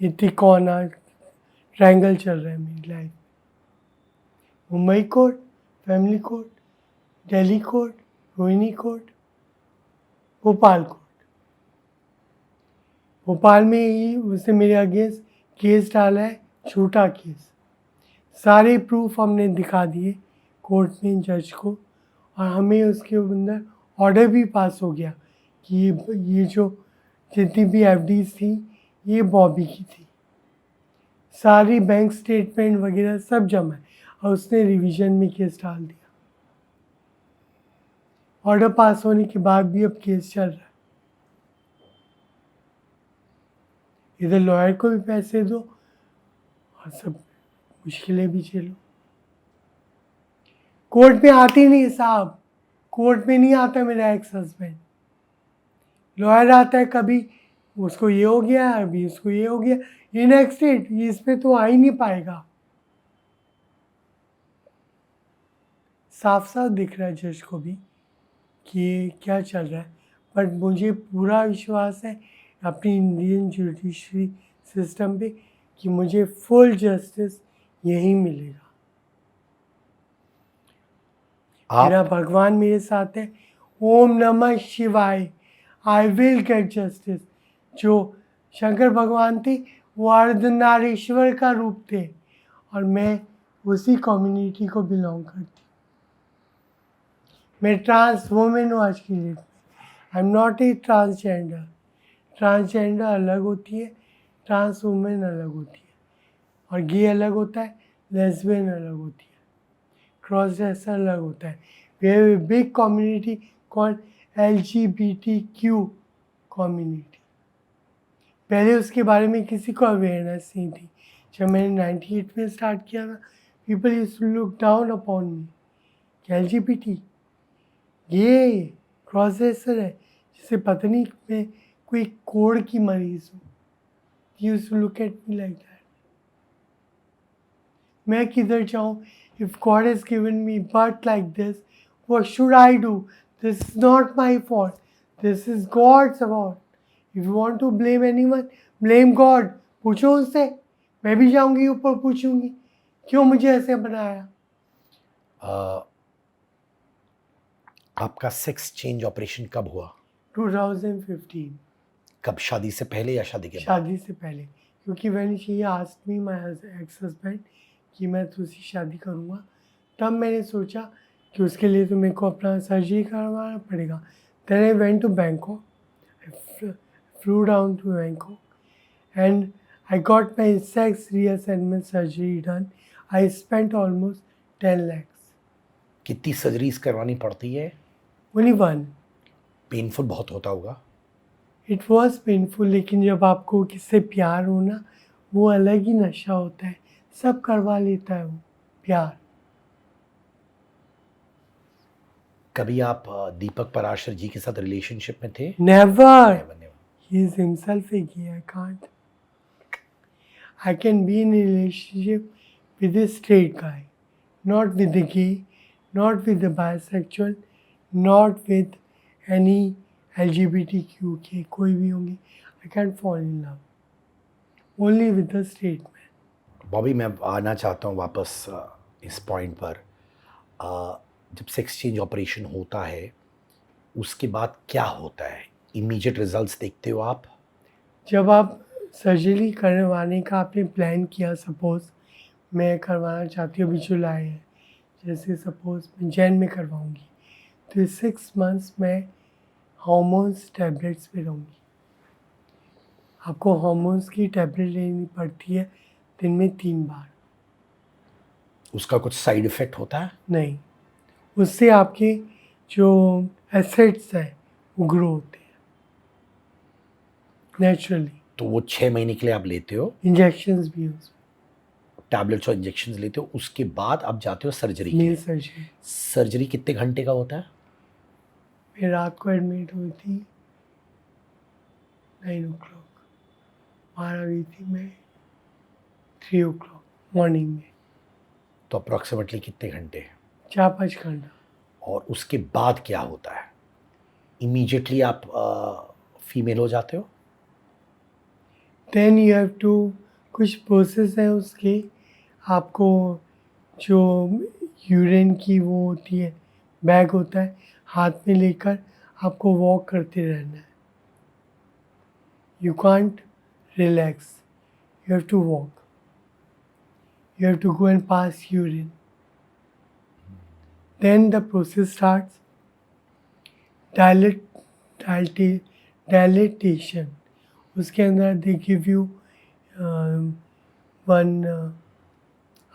ये तिकोना ट्रायंगल चल रहा है मेरी life. Mumbai court, family court, Delhi court, Rohini court, Bhopal court. Bhopal में ही उसने मेरे अगेंस्ट केस डाला है, झूठा केस। सारे प्रूफ हमने दिखा दिए कोर्ट में जज को, और हमें उसके अंदर ऑर्डर भी पास हो गया कि ये जो जितनी भी एफडीज थी ये बॉबी की थी। सारी बैंक स्टेटमेंट वगैरह सब जमा है, और उसने रिवीजन में केस डाल दिया। ऑर्डर पास होने के बाद भी अब केस चल रहा है। इधर लॉयर को भी पैसे दो और सब मुश्किलें भी झेलो। कोर्ट में आती नहीं साहब, कोर्ट में नहीं आता मेरा एक्स हस्बैंड। लॉयर आता है कभी, उसको ये हो गया, अभी उसको ये हो गया, ये नेक्स्ट डेट, ये इस पे तो आ ही नहीं पाएगा। साफ साफ दिख रहा है जज को भी कि ये क्या चल रहा है। बट मुझे पूरा विश्वास है अपनी इंडियन जुडिशरी सिस्टम पे कि मुझे फुल जस्टिस यहीं मिलेगा। मेरा आप भगवान मेरे साथ है। ओम नमः शिवाय, आई विल गेट जस्टिस। जो शंकर भगवान थे वो अर्धनारीश्वर का रूप थे, और मैं उसी कम्युनिटी को बिलोंग करती हूँ। मैं ट्रांस वुमेन हूँ आज की डेट में। I am not a transgender. Transgender अलग होती है, ट्रांस वुमेन अलग होती है, और गे अलग होता है, लेस्बियन अलग होती है, क्रॉस ड्रेसर अलग होता है। We have a big community called LGBTQ community. पहले उसके बारे में किसी को अवेयरनेस नहीं थी। जब मैंने 98 में स्टार्ट किया था, people used to look down upon me कि LGBT, ये क्रॉस ड्रेसर है, जिसे पता नहीं मैं कोई कोड़ की मरीज हूँ। Used to look at me like that. मैं किधर जाऊँ? If God has given me birth like this, what should I do? This is not my fault. This is God's fault. If you want to blame anyone, blame God. पूछो उससे, मैं भी जाऊंगी ऊपर पूछूंगी क्यों मुझे ऐसे बनाया. आपका सेक्स चेंज ऑपरेशन कब हुआ? 2015. कब, शादी से पहले या शादी के बाद? शादी से पहले, क्योंकि when she asked me my ex husband कि मैं तुझसे शादी करूँगा, तब मैंने सोचा कि उसके लिए तो मेरे को अपना सर्जरी करवाना पड़ेगा. Then I went to Bangkok. I flew down to Bangkok and I got my sex reassignment surgery done. I spent almost 10 lakhs. कितनी सर्जरीज करवानी पड़ती है? Only one. पेनफुल बहुत होता होगा? It was painful, लेकिन जब आपको किससे प्यार हो ना, वो अलग ही नशा होता है. सब करवा लेता है वो प्यार. कभी आप दीपक पराशर जी के साथ रिलेशनशिप में थे? Never. Never, never. He is himself a gay. I can't. I can be in a relationship with a straight guy, not with a gay, not with a bisexual, not with any LGBTQ के कोई भी होंगे. I can't fall in love. Only with the straight man. Bobby, मैं आना चाहता हूँ वापस इस पॉइंट पर. जब सेक्स चेंज ऑपरेशन होता है उसके बाद क्या होता है? इमीडिएट रिजल्ट्स देखते हो आप? जब आप सर्जरी करवाने का आपने प्लान किया, सपोज़ मैं करवाना चाहती हूँ अभी जुलाई है, जैसे सपोज़ मैं जैन में करवाऊँगी, तो 6 मंथ्स में हार्मोन्स टैबलेट्स पे रहूँगी. आपको हार्मोन्स की टैबलेट लेनी पड़ती है दिन में 3 बार. उसका कुछ साइड इफेक्ट होता है? नहीं, उससे आपके जो एसिड्स हैं वो ग्रो होते हैं नेचुरली. तो वो 6 महीने के लिए आप लेते हो, इंजेक्शंस भी उसमें, टैबलेट्स और इंजेक्शंस लेते हो, उसके बाद आप जाते हो सर्जरी के नील लिए. सर्जरी. सर्जरी कितने घंटे का होता है? मैं रात को एडमिट हुई थी 9 o'clock, बाहर हुई थी मैं 3 o'clock मॉर्निंग में. तो अप्रॉक्सीमेटली कितने घंटे? 4-5 घंटा. और उसके बाद क्या होता है? इमीडिएटली आप फीमेल हो जाते हो? देन यू हैव टू, कुछ प्रोसेस है उसके, आपको जो यूरिन की वो होती है, बैग होता है, हाथ में लेकर आपको वॉक करते रहना है. You can't relax, you have to walk, you have to go and pass urine. Then the process starts. Dilatation, उसके अंदर they give you one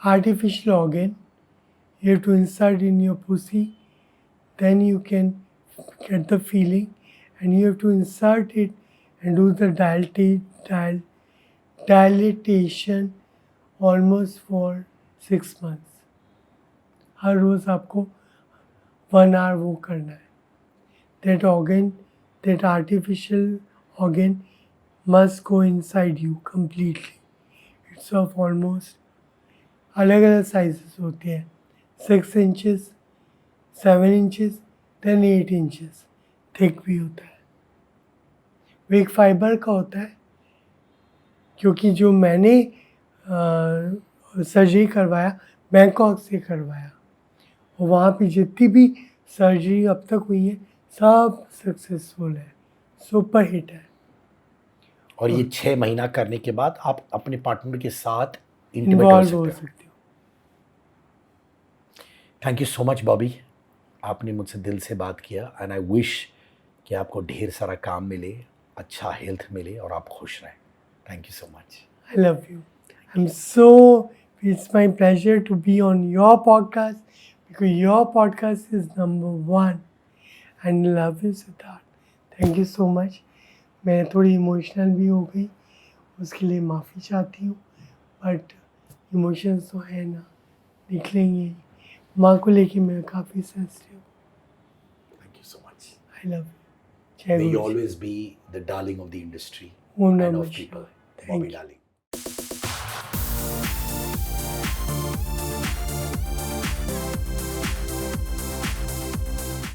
artificial organ. You have to insert in your pussy, then you can get the feeling, and you have to insert it and do the dilatation almost for 6 months. हर रोज़ आपको 1 hour वो करना है. That organ, that artificial organ must go inside you completely. It's of almost अलग अलग sizes होते हैं, 6 inches, 7 inches, then 8 inches thick भी होता है. वो एक फाइबर का होता है, क्योंकि जो मैंने सर्जरी करवाया बैंकॉक से करवाया, और वहाँ पे जितनी भी सर्जरी अब तक हुई है सब सक्सेसफुल है, सुपर हिट है. और ये 6 महीना करने के बाद आप अपने पार्टनर के साथ इन्वॉल्व हो सकते हो. Thank you so much Bobby, आपने मुझसे दिल से बात किया. एंड आई विश कि आपको ढेर सारा काम मिले, अच्छा हेल्थ मिले और आप खुश रहें. Thank you so much. I love you. It's my pleasure to be on your podcast, because your podcast is number 1. And love you, Siddharth. Thank you so much. मैं थोड़ी इमोशनल भी हो गई, उसके लिए माफ़ी चाहती हूँ, बट इमोशंस तो है ना, निकलेंगे ही. माँ को लेके मैं काफ़ी sensitive. Thank you so much. I love you. जय May you Guru. always be the darling of the industry Om and Namah of people. Shivaya. Thank Bobby you. Darling.